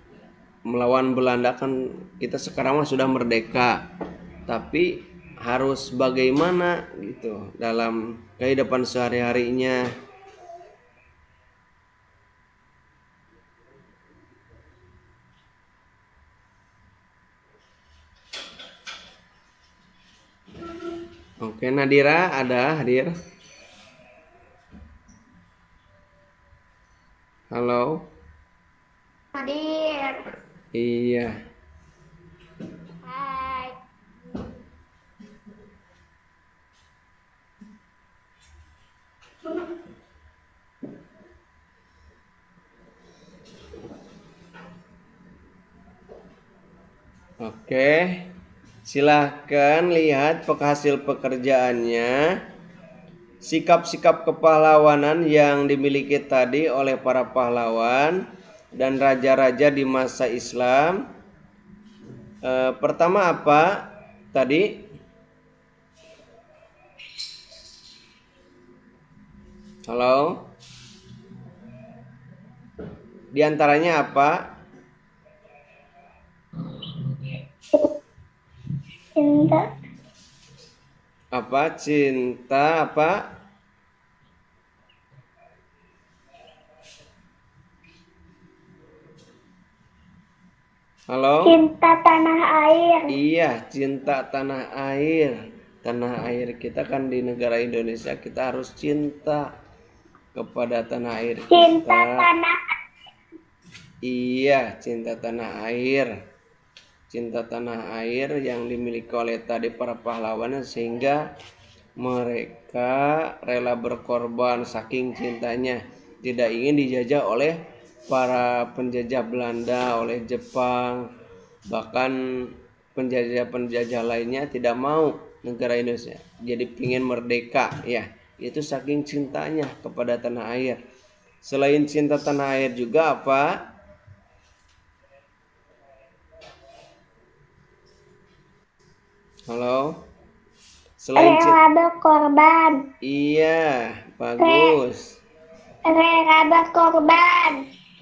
melawan Belanda, kan kita sekarang sudah merdeka, tapi harus bagaimana gitu dalam kehidupan sehari-harinya. Oke, Nadira ada hadir? Halo? Hadir. Iya. Hai. Oke. Silahkan lihat hasil pekerjaannya. Sikap-sikap kepahlawanan yang dimiliki tadi oleh para pahlawan dan raja-raja di masa Islam. Pertama apa tadi? Halo? Di antaranya apa? Cinta. Apa? Cinta apa? Halo? Cinta tanah air. Iya, cinta tanah air. Tanah air kita kan di negara Indonesia, kita harus cinta kepada tanah air Cinta kita. tanah. Iya, cinta tanah air. Cinta tanah air yang dimiliki oleh tadi para pahlawan, sehingga mereka rela berkorban saking cintanya, tidak ingin dijajah oleh para penjajah Belanda, oleh Jepang, bahkan penjajah-penjajah lainnya tidak mau negara Indonesia jadi ingin merdeka ya. Itu saking cintanya kepada tanah air. Selain cinta tanah air juga apa? Halo? Selain Rela berkorban. iya, bagus. Rela berkorban.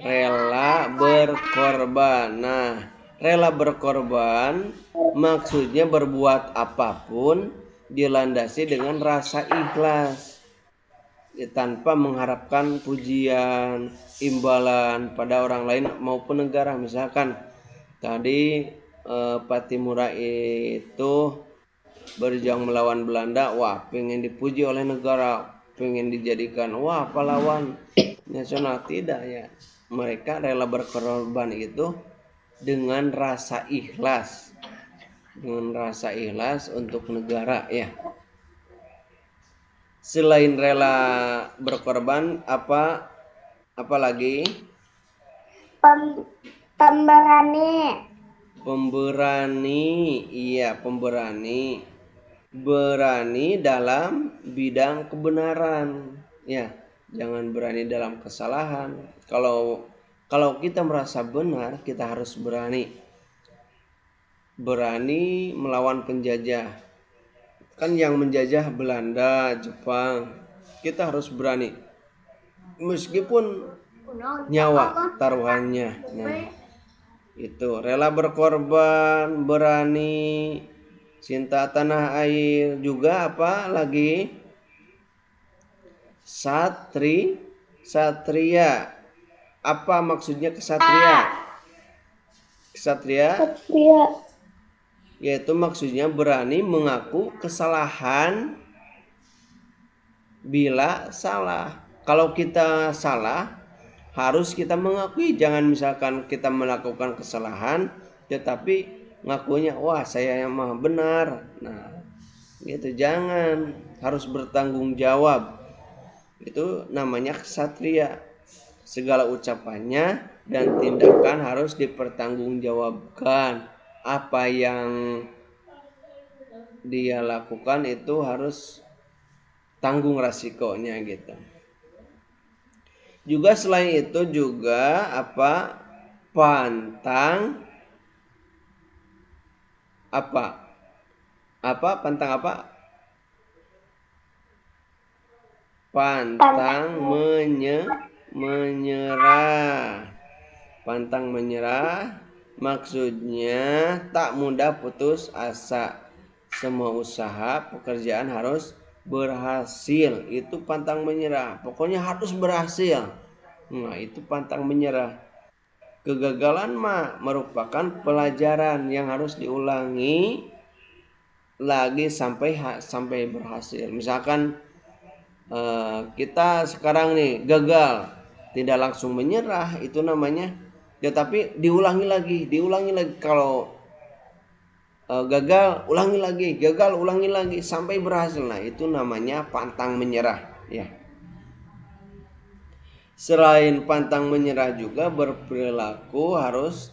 Rela berkorban. Nah, rela berkorban maksudnya berbuat apapun dilandasi dengan rasa ikhlas, ya, tanpa mengharapkan pujian, imbalan pada orang lain maupun negara. Misalkan tadi Patimura itu berjuang melawan Belanda, wah pengen dipuji oleh negara, pengen dijadikan wah pahlawan nasional. Tidak ya, mereka rela berkorban itu dengan rasa ikhlas, untuk negara ya. Selain rela berkorban apa lagi? Pemberani. Pemberani. Iya, pemberani. Berani dalam bidang kebenaran ya, jangan berani dalam kesalahan. Kalau kita merasa benar, kita harus berani. berani melawan penjajah. Kan yang menjajah Belanda, Jepang. Kita harus berani. Meskipun nyawa taruhannya. Nah, itu rela berkorban, berani, cinta tanah air, juga apa lagi? Satria. Apa maksudnya kesatria? Kesatria yaitu maksudnya berani mengaku kesalahan bila salah. Kalau kita salah, harus kita mengakui. Jangan misalkan kita melakukan kesalahan tetapi ngakunya wah saya yang maha benar. Nah, gitu jangan, harus bertanggung jawab. Itu namanya kesatria. Segala ucapannya dan tindakan harus dipertanggungjawabkan. Apa yang dia lakukan itu harus tanggung resikonya gitu. Juga selain itu juga apa? Pantang apa? Pantang apa? Pantang menyerah. Pantang menyerah maksudnya tak mudah putus asa. Semua usaha pekerjaan harus berhasil. Itu pantang menyerah. Pokoknya harus berhasil. Nah, itu pantang menyerah. Kegagalan merupakan pelajaran yang harus diulangi lagi sampai berhasil. Misalkan kita sekarang nih gagal, tidak langsung menyerah, itu namanya tapi diulangi lagi. Kalau gagal ulangi lagi sampai berhasil. Nah, itu namanya pantang menyerah ya. Selain pantang menyerah juga berperilaku harus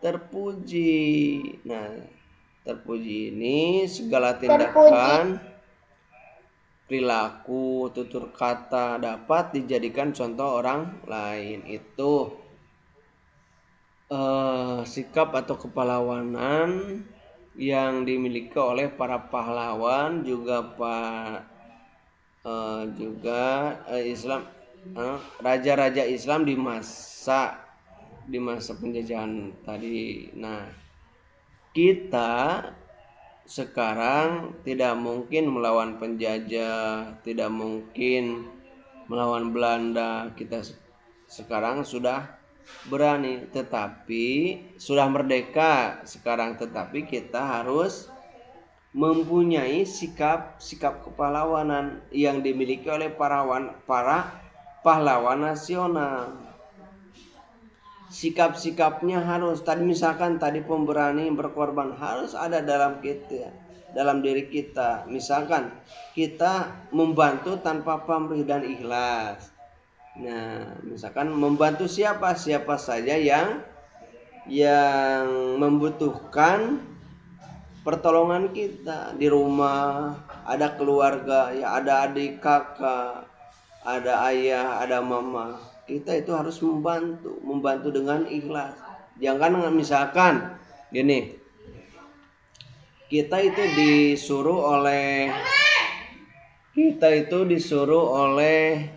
terpuji. Nah, terpuji ini segala tindakan, perilaku, tutur kata dapat dijadikan contoh orang lain. Itu sikap atau kepahlawanan yang dimiliki oleh para pahlawan Islam, raja-raja Islam di masa penjajahan tadi. Nah, kita sekarang tidak mungkin melawan penjajah, tidak mungkin melawan Belanda. Kita sekarang sudah berani, tetapi sudah merdeka sekarang, tetapi kita harus mempunyai sikap kepahlawanan yang dimiliki oleh para pahlawan nasional. Sikapnya harus misalkan pemberani berkorban harus ada dalam diri kita. Misalkan kita membantu tanpa pamrih dan ikhlas. Nah, misalkan membantu siapa saja yang membutuhkan pertolongan kita di rumah, ada keluarga ya, ada adik kakak, ada ayah, ada mama. Kita itu harus membantu dengan ikhlas. Jangan misalkan gini, kita itu disuruh oleh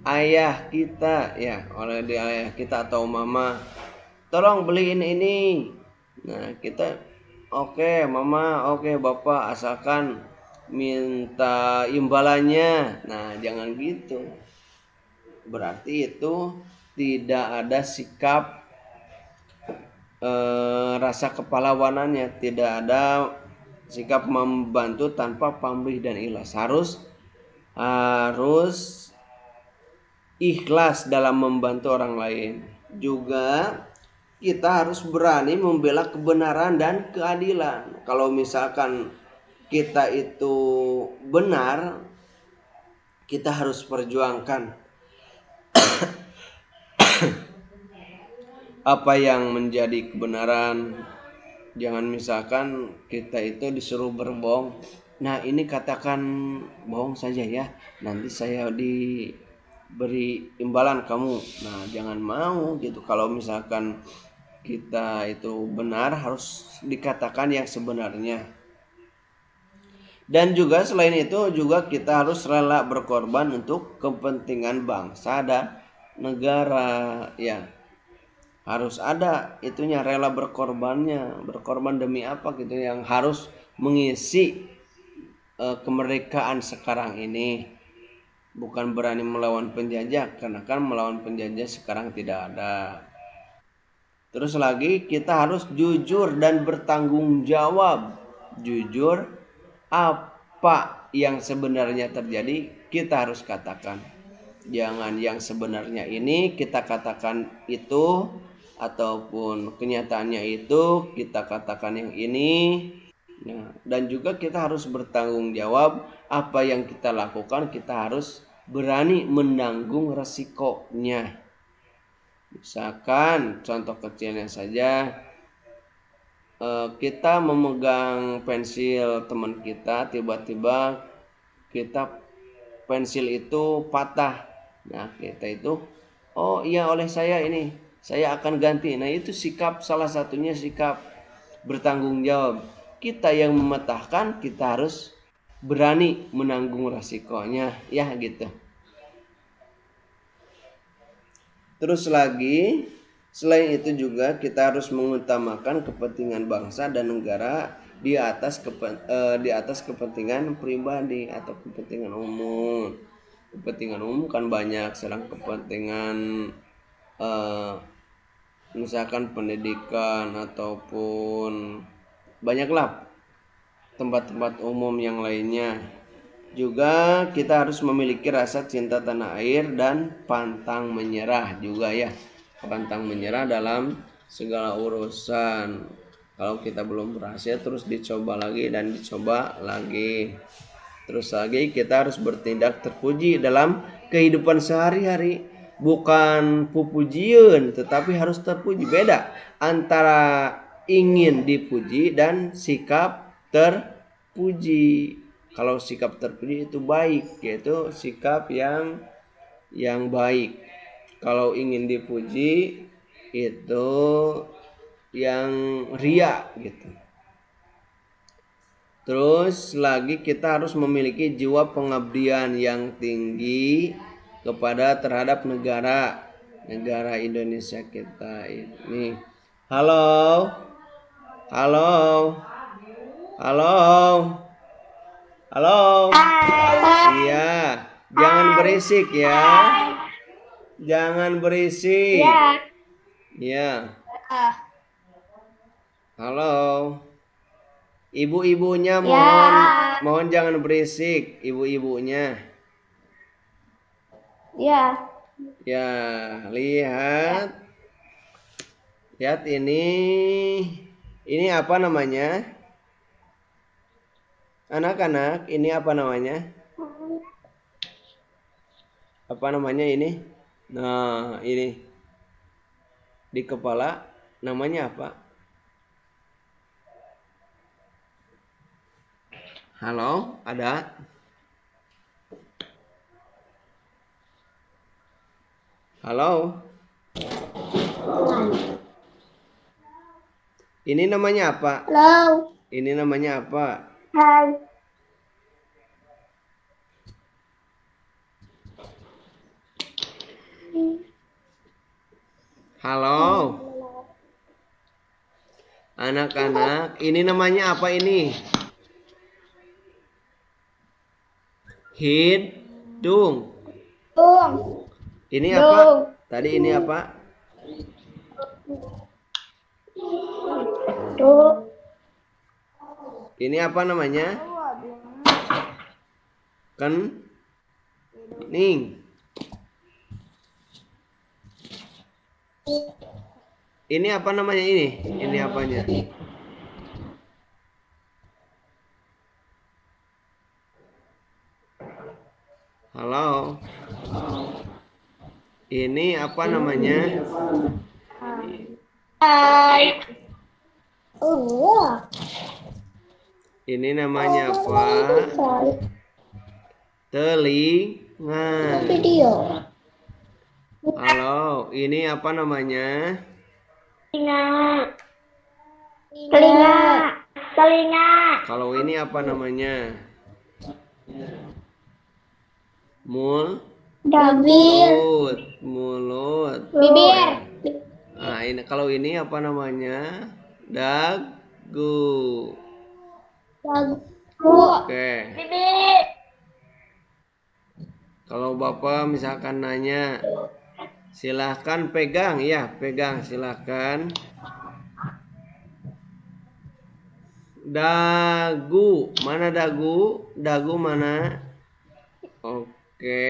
ayah kita ya, oleh ayah kita atau mama, tolong beliin ini. Nah, kita oke, mama, oke, bapak, asalkan minta imbalannya. Nah, jangan gitu. Berarti itu tidak ada sikap rasa kepahlawanannya, tidak ada sikap membantu tanpa pamrih dan ikhlas. Harus ikhlas dalam membantu orang lain. Juga kita harus berani membela kebenaran dan keadilan. Kalau misalkan kita itu benar, kita harus perjuangkan apa yang menjadi kebenaran. Jangan misalkan kita itu disuruh berbohong. Nah, ini katakan bohong saja ya, nanti saya diberi imbalan kamu. Nah, jangan mau gitu. Kalau misalkan kita itu benar, harus dikatakan yang sebenarnya. Dan juga selain itu juga kita harus rela berkorban untuk kepentingan bangsa dan negara, ya. Harus ada itunya, rela berkorbannya. Berkorban demi apa gitu, yang harus mengisi kemerdekaan sekarang ini. Bukan berani melawan penjajah, karena kan melawan penjajah sekarang tidak ada. Terus lagi kita harus jujur dan bertanggung jawab. Jujur, apa yang sebenarnya terjadi kita harus katakan. Jangan yang sebenarnya ini kita katakan itu, ataupun kenyataannya itu kita katakan yang ini. Nah, dan juga kita harus bertanggung jawab. Apa yang kita lakukan kita harus berani menanggung resikonya. Misalkan contoh kecilnya saja, kita memegang pensil teman kita, tiba-tiba pensil itu patah. Nah, kita itu, oh iya oleh saya ini, saya akan ganti. Nah, itu sikap, salah satunya sikap bertanggung jawab. Kita yang mematahkan, kita harus berani menanggung resikonya, ya gitu. Terus lagi, selain itu juga kita harus mengutamakan kepentingan bangsa dan negara di atas kepentingan pribadi atau kepentingan umum. Kepentingan umum kan banyak, sedang kepentingan misalkan pendidikan ataupun banyaklah tempat-tempat umum yang lainnya. Juga kita harus memiliki rasa cinta tanah air dan pantang menyerah juga, ya. Pantang menyerah dalam segala urusan. Kalau kita belum berhasil, terus dicoba lagi dan dicoba lagi. Terus lagi kita harus bertindak terpuji dalam kehidupan sehari-hari. Bukan pupujian, tetapi harus terpuji. Beda antara ingin dipuji dan sikap terpuji. Kalau sikap terpuji itu baik, yaitu sikap yang baik. Kalau ingin dipuji itu yang ria gitu. Terus lagi kita harus memiliki jiwa pengabdian yang tinggi terhadap negara Indonesia kita ini. Halo. Iya, jangan berisik ya. Jangan berisik. Ya. Halo. Ibu-ibunya mohon jangan berisik, ibu-ibunya. Ya. Ya, lihat. Lihat ini. Ini apa namanya? Anak-anak, ini apa namanya? Apa namanya ini? Nah, ini. Di kepala namanya apa? Halo, ada? Halo? Ini namanya apa? Halo. Ini namanya apa? Hai. Halo. Anak-anak, ini namanya apa ini? Hidung. Ini apa? Tadi ini apa? Ini apa namanya? Kening. Ini apa namanya ini? Ini apanya? Halo. Ini apa namanya? Hai. Ini namanya apa? Telinga. Video. Halo, ini apa namanya? Telinga. Telinga. Telinga. Kalau ini apa namanya? Mulut. Mulut. Bibir. Nah, ini kalau ini apa namanya? Dagu. Oke. Bibir. Kalau Bapak misalkan nanya, silahkan pegang ya, pegang silahkan. Dagu, mana dagu? Dagu mana? Oke,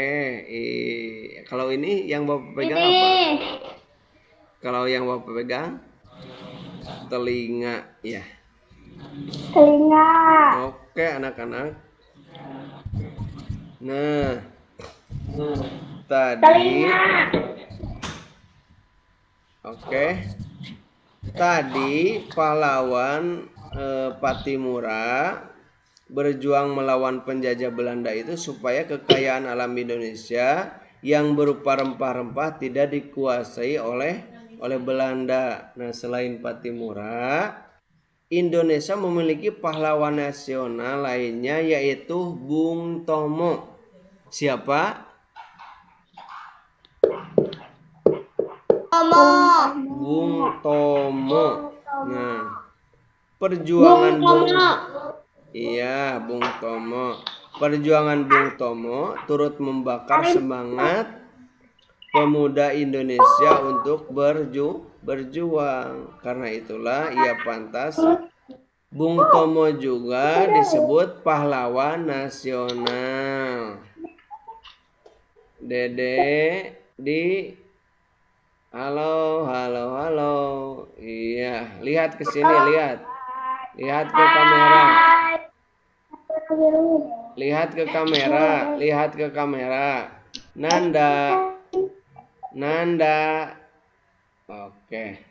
kalau ini yang Bapak pegang apa? Kalau yang Bapak pegang telinga ya. Telinga. Oke anak-anak. Nah, tadi Telinga. oke. Tadi pahlawan Pattimura berjuang melawan penjajah Belanda itu supaya kekayaan alam Indonesia yang berupa rempah-rempah tidak dikuasai oleh Belanda. Nah, selain Pattimura, Indonesia memiliki pahlawan nasional lainnya yaitu Bung Tomo. Siapa? Bung Tomo. Nah, perjuangan Bung Tomo. Perjuangan Bung Tomo turut membakar semangat pemuda Indonesia untuk berjuang. Karena itulah ia pantas Bung Tomo juga disebut pahlawan nasional. Dede di halo. Iya, lihat ke sini, lihat. Lihat ke kamera. Lihat ke kamera. Nanda. Oke.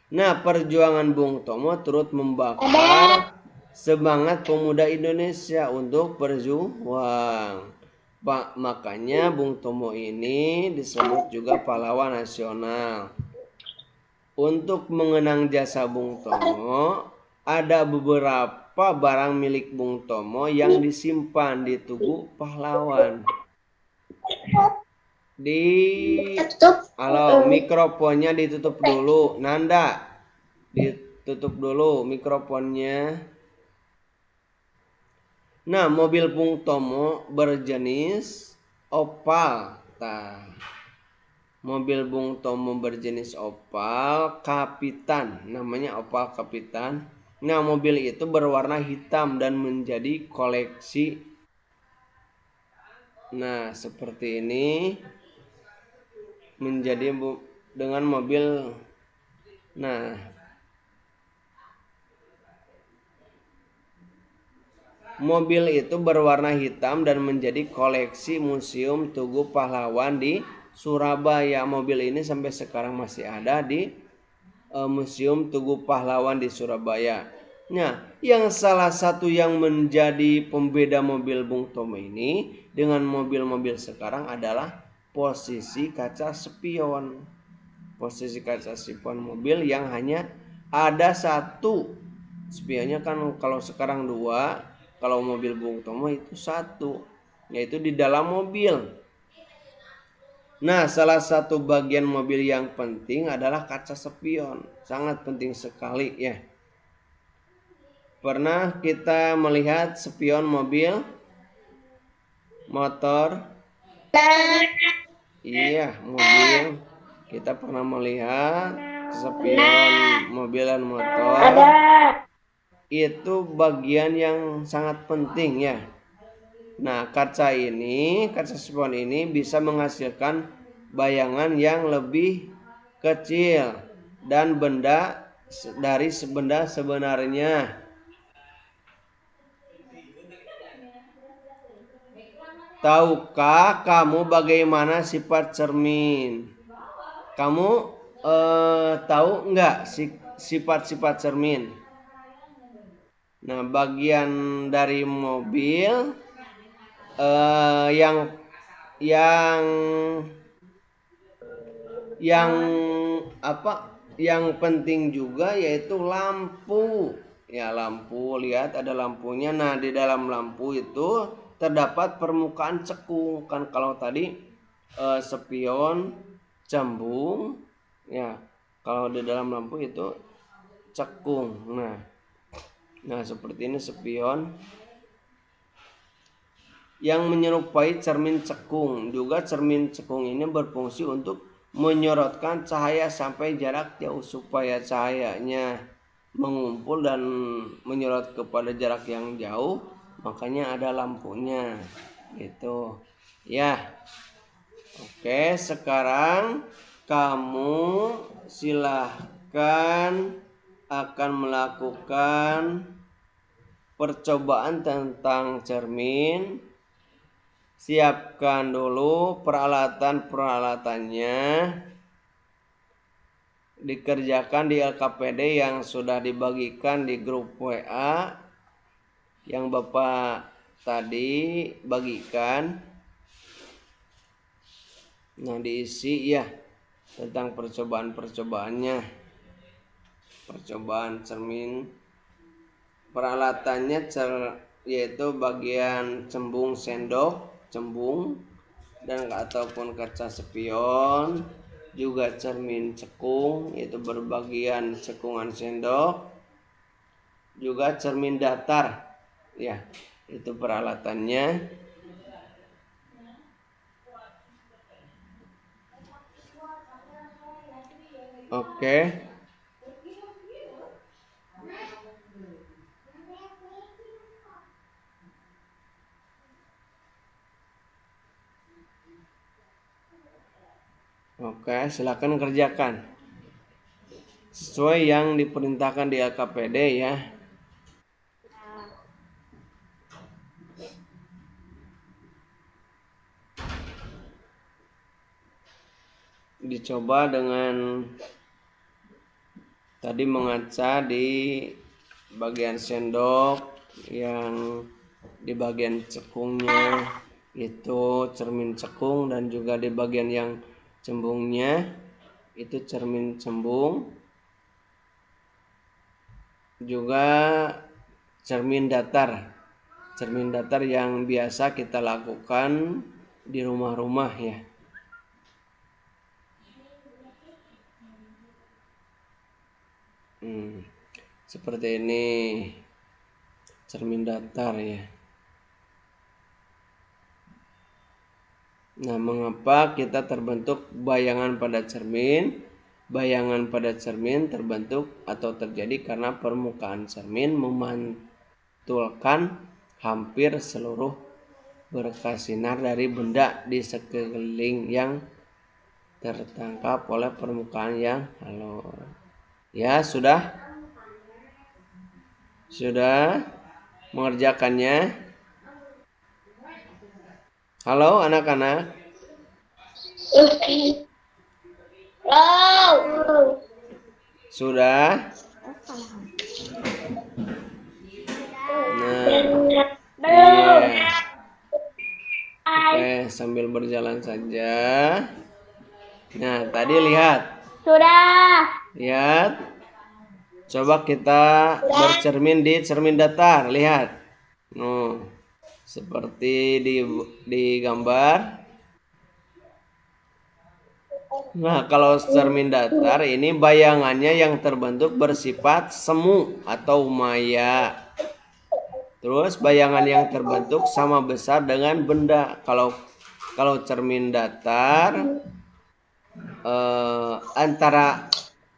Nah, perjuangan Bung Tomo turut membakar semangat pemuda Indonesia untuk berjuang. Makanya Bung Tomo ini disebut juga pahlawan nasional. Untuk mengenang jasa Bung Tomo, ada beberapa barang milik Bung Tomo yang disimpan di Tugu Pahlawan. Halo, mikrofonnya ditutup dulu. Nanda, ditutup dulu mikrofonnya. Nah, mobil Bung Tomo berjenis Opal. Mobil Bung Tomo berjenis Opal Kapitan, namanya Opal Kapitan. Nah, mobil itu berwarna hitam dan menjadi koleksi. Nah, seperti ini menjadi dengan mobil. Nah, mobil itu berwarna hitam dan menjadi koleksi Museum Tugu Pahlawan di Surabaya. Mobil ini sampai sekarang masih ada di Museum Tugu Pahlawan di Surabaya. Nah, yang salah satu yang menjadi pembeda mobil Bung Tomo ini dengan mobil-mobil sekarang adalah posisi kaca spion. Posisi kaca spion mobil yang hanya ada satu. Spionnya kan kalau sekarang dua, kalau mobil Bung Tomo itu satu, yaitu di dalam mobil. Nah, salah satu bagian mobil yang penting adalah kaca spion. Sangat penting sekali ya. Pernah kita melihat spion mobil? Motor? Iya, mobil. Kita pernah melihat spion mobil dan motor. Itu bagian yang sangat penting ya. Nah, kaca spion ini bisa menghasilkan bayangan yang lebih kecil dan benda dari benda sebenarnya. Tahukah kamu bagaimana sifat cermin? Kamu tahu enggak sifat-sifat cermin? Nah, bagian dari mobil yang yang penting juga yaitu lampu. Ya, lampu, lihat ada lampunya. Nah, di dalam lampu itu terdapat permukaan cekung. Kan kalau tadi spion, cembung, ya. Kalau di dalam lampu itu cekung. Nah, seperti ini spion yang menyerupai cermin cekung. Juga cermin cekung ini berfungsi untuk menyorotkan cahaya sampai jarak jauh supaya cahayanya mengumpul dan menyorot kepada jarak yang jauh, makanya ada lampunya gitu ya. Oke, sekarang kamu silahkan akan melakukan percobaan tentang cermin. Siapkan dulu peralatan-peralatannya. Dikerjakan di LKPD yang sudah dibagikan di grup WA yang Bapak tadi bagikan. Nah, diisi ya tentang percobaan-percobaannya. Percobaan cermin. Peralatannya yaitu bagian cembung sendok, cembung dan ataupun kaca spion, juga cermin cekung yaitu berbagian cekungan sendok, juga cermin datar ya, itu peralatannya. Oke. Oke, silakan kerjakan sesuai yang diperintahkan di LKPD ya. Dicoba dengan tadi mengaca di bagian sendok yang di bagian cekungnya itu cermin cekung, dan juga di bagian yang cembungnya itu cermin cembung, juga cermin datar yang biasa kita lakukan di rumah-rumah ya. Seperti ini cermin datar ya. Nah, mengapa kita terbentuk bayangan pada cermin? Bayangan pada cermin terbentuk atau terjadi karena permukaan cermin memantulkan hampir seluruh berkas sinar dari benda di sekeliling yang tertangkap oleh permukaan yang halus. Ya, sudah mengerjakannya? Halo anak-anak. Oke. Sudah? Nah, Belum. iya. Oke, sambil berjalan saja. Nah, tadi lihat. Sudah. Lihat. Coba kita bercermin di cermin datar. Lihat. Seperti di gambar. Nah, kalau cermin datar ini bayangannya yang terbentuk bersifat semu atau maya. Terus bayangan yang terbentuk sama besar dengan benda. Kalau cermin datar antara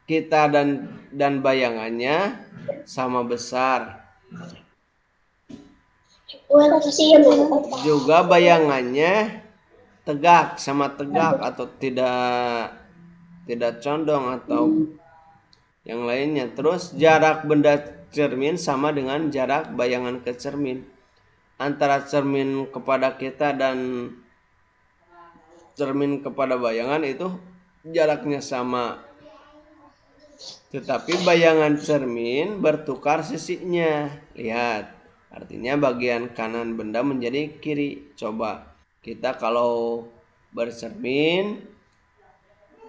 kita dan bayangannya sama besar. Juga bayangannya tegak atau tidak condong atau yang lainnya. Terus jarak benda cermin sama dengan jarak bayangan ke cermin. Antara cermin kepada kita dan cermin kepada bayangan itu jaraknya sama. Tetapi bayangan cermin bertukar sisinya. Lihat. Artinya bagian kanan benda menjadi kiri. Coba kita kalau bercermin,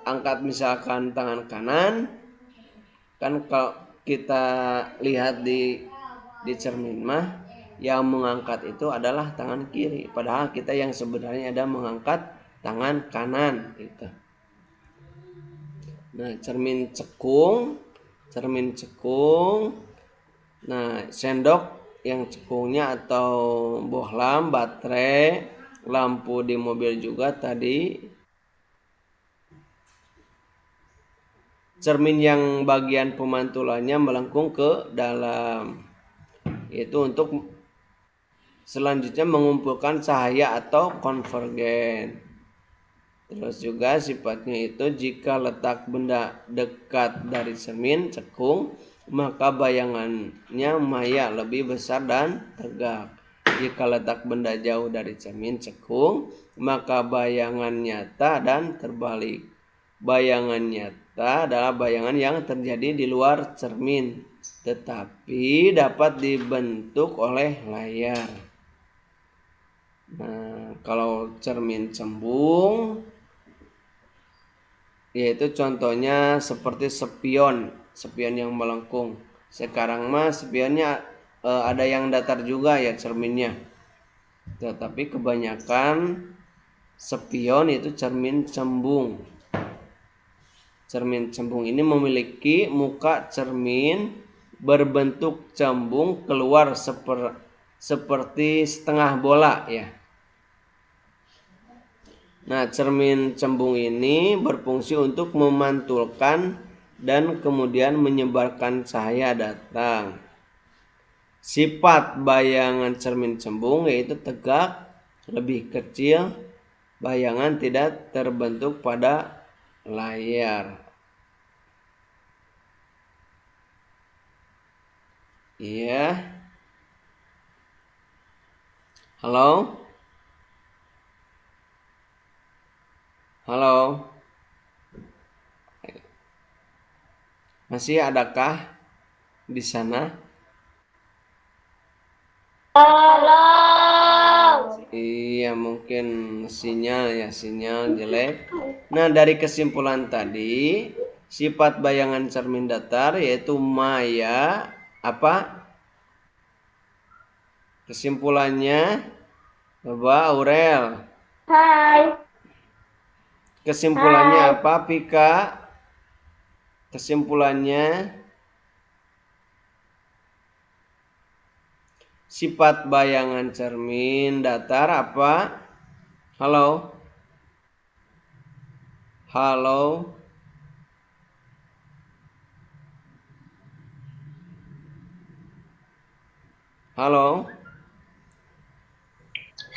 angkat misalkan tangan kanan, kan kalau kita lihat di cermin mah yang mengangkat itu adalah tangan kiri, padahal kita yang sebenarnya ada mengangkat tangan kanan gitu. Nah, cermin cekung. Nah, sendok yang cekungnya atau bohlam, baterai, lampu di mobil juga tadi. Cermin yang bagian pemantulannya melengkung ke dalam. Itu untuk selanjutnya mengumpulkan cahaya atau konvergen. Terus juga sifatnya itu jika letak benda dekat dari cermin cekung, maka bayangannya maya lebih besar dan tegak. Jika letak benda jauh dari cermin cekung, maka bayangan nyata dan terbalik. Bayangan nyata adalah bayangan yang terjadi di luar cermin, tetapi dapat dibentuk oleh layar. Nah, kalau cermin cembung, yaitu contohnya seperti spion yang melengkung. Sekarang mah spionnya ada yang datar juga ya cerminnya, tetapi kebanyakan spion itu cermin cembung. Cermin cembung ini memiliki muka cermin berbentuk cembung keluar seperti setengah bola ya. Nah, cermin cembung ini berfungsi untuk memantulkan dan kemudian menyebarkan cahaya datang. Sifat bayangan cermin cembung yaitu tegak, lebih kecil, bayangan tidak terbentuk pada layar. Iya. Halo? Halo? Masih adakah di sana? Tolong. Iya, mungkin sinyal jelek. Nah, dari kesimpulan tadi, sifat bayangan cermin datar yaitu maya apa? Kesimpulannya, coba Aurel. Hai. Kesimpulannya Hai. apa, Pika? Kesimpulannya, sifat bayangan cermin datar apa? Halo? Halo? Halo?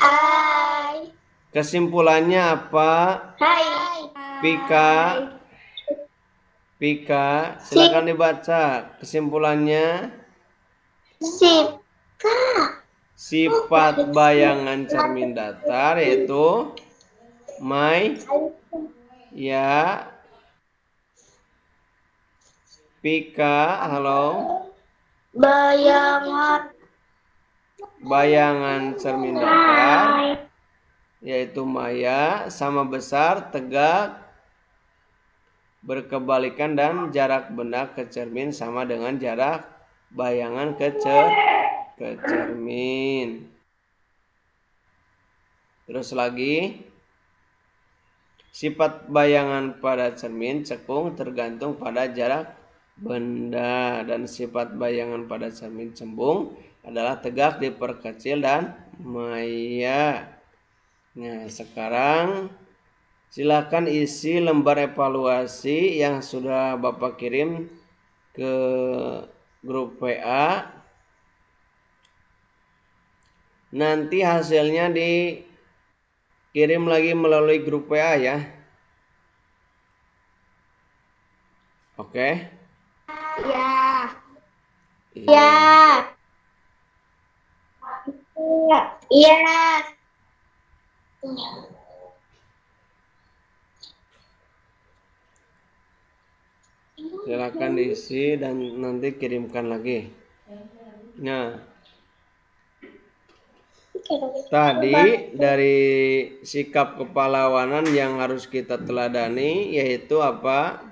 Hai. Kesimpulannya apa? Hai. Pika, silakan dibaca kesimpulannya. Sifat bayangan cermin datar yaitu ya. Pika, halo. Bayangan cermin datar yaitu maya, sama besar, tegak, berkebalikan, dan jarak benda ke cermin sama dengan jarak bayangan ke cermin. Terus lagi, sifat bayangan pada cermin cekung tergantung pada jarak benda, dan sifat bayangan pada cermin cembung adalah tegak, diperkecil, dan maya. Nah, sekarang silakan isi lembar evaluasi yang sudah Bapak kirim ke grup WA. Nanti hasilnya dikirim lagi melalui grup WA ya. Oke? Ya. Iya. Iya. Silakan diisi dan nanti kirimkan lagi. Nah, Tadi dari sikap kepahlawanan yang harus kita teladani yaitu apa?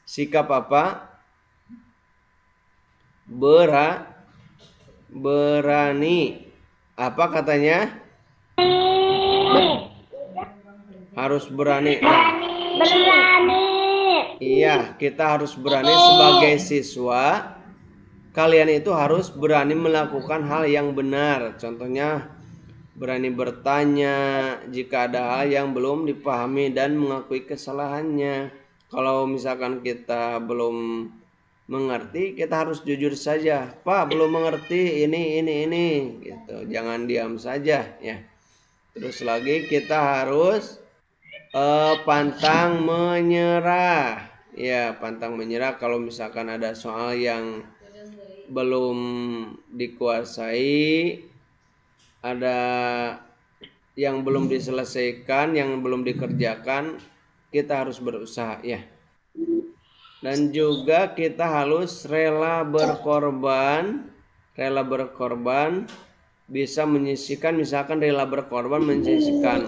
Sikap apa? Berani. Apa katanya? Harus berani. Berani. Iya, kita harus berani sebagai siswa. Kalian itu harus berani melakukan hal yang benar. Contohnya berani bertanya jika ada hal yang belum dipahami dan mengakui kesalahannya. Kalau misalkan kita belum mengerti, kita harus jujur saja. Pak, belum mengerti ini gitu. Jangan diam saja ya. Terus lagi kita harus pantang menyerah. Ya, pantang menyerah kalau misalkan ada soal yang belum dikuasai, ada yang belum diselesaikan, yang belum dikerjakan, kita harus berusaha ya. Dan juga kita harus rela berkorban bisa menyisihkan, misalkan rela berkorban menyisihkan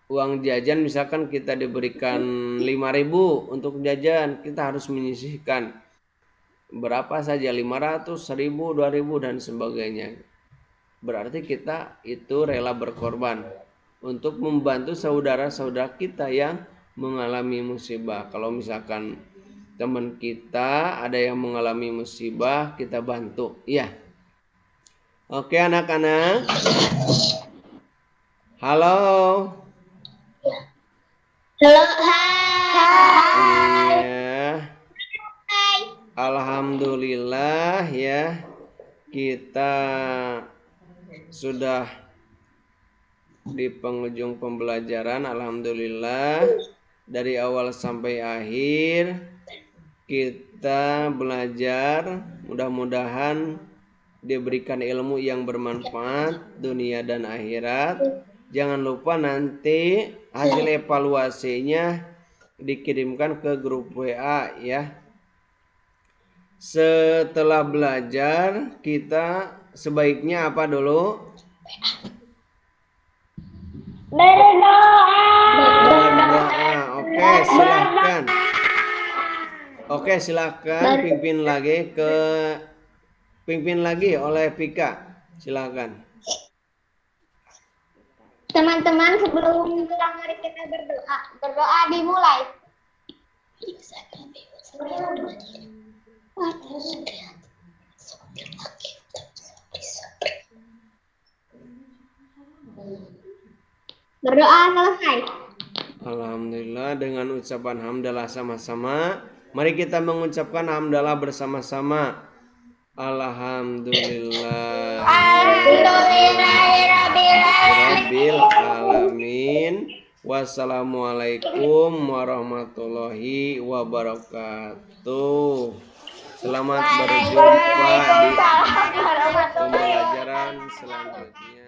uang jajan, misalkan kita diberikan 5.000 untuk jajan, kita harus menyisihkan berapa saja, 500, 1.000, 2.000 dan sebagainya. Berarti kita itu rela berkorban untuk membantu saudara-saudara kita yang mengalami musibah. Kalau misalkan teman kita ada yang mengalami musibah, kita bantu ya. Oke anak-anak. Halo. Halo, hai. Iya. Alhamdulillah ya, kita sudah di penghujung pembelajaran. Alhamdulillah, dari awal sampai akhir kita belajar, mudah-mudahan diberikan ilmu yang bermanfaat dunia dan akhirat. Jangan lupa nanti hasil evaluasinya dikirimkan ke grup WA ya. Setelah belajar, kita sebaiknya apa dulu? Berdoa. Oke, silahkan pimpin lagi oleh Vika. Silahkan. Teman-teman, sebelum mari kita berdoa dimulai. Berdoa selesai. Alhamdulillah, dengan ucapan hamdalah sama-sama. Mari kita mengucapkan hamdalah bersama-sama. Alhamdulillah Rabbil alamin. Wassalamualaikum warahmatullahi wabarakatuh. Selamat berjumpa di pembelajaran selanjutnya.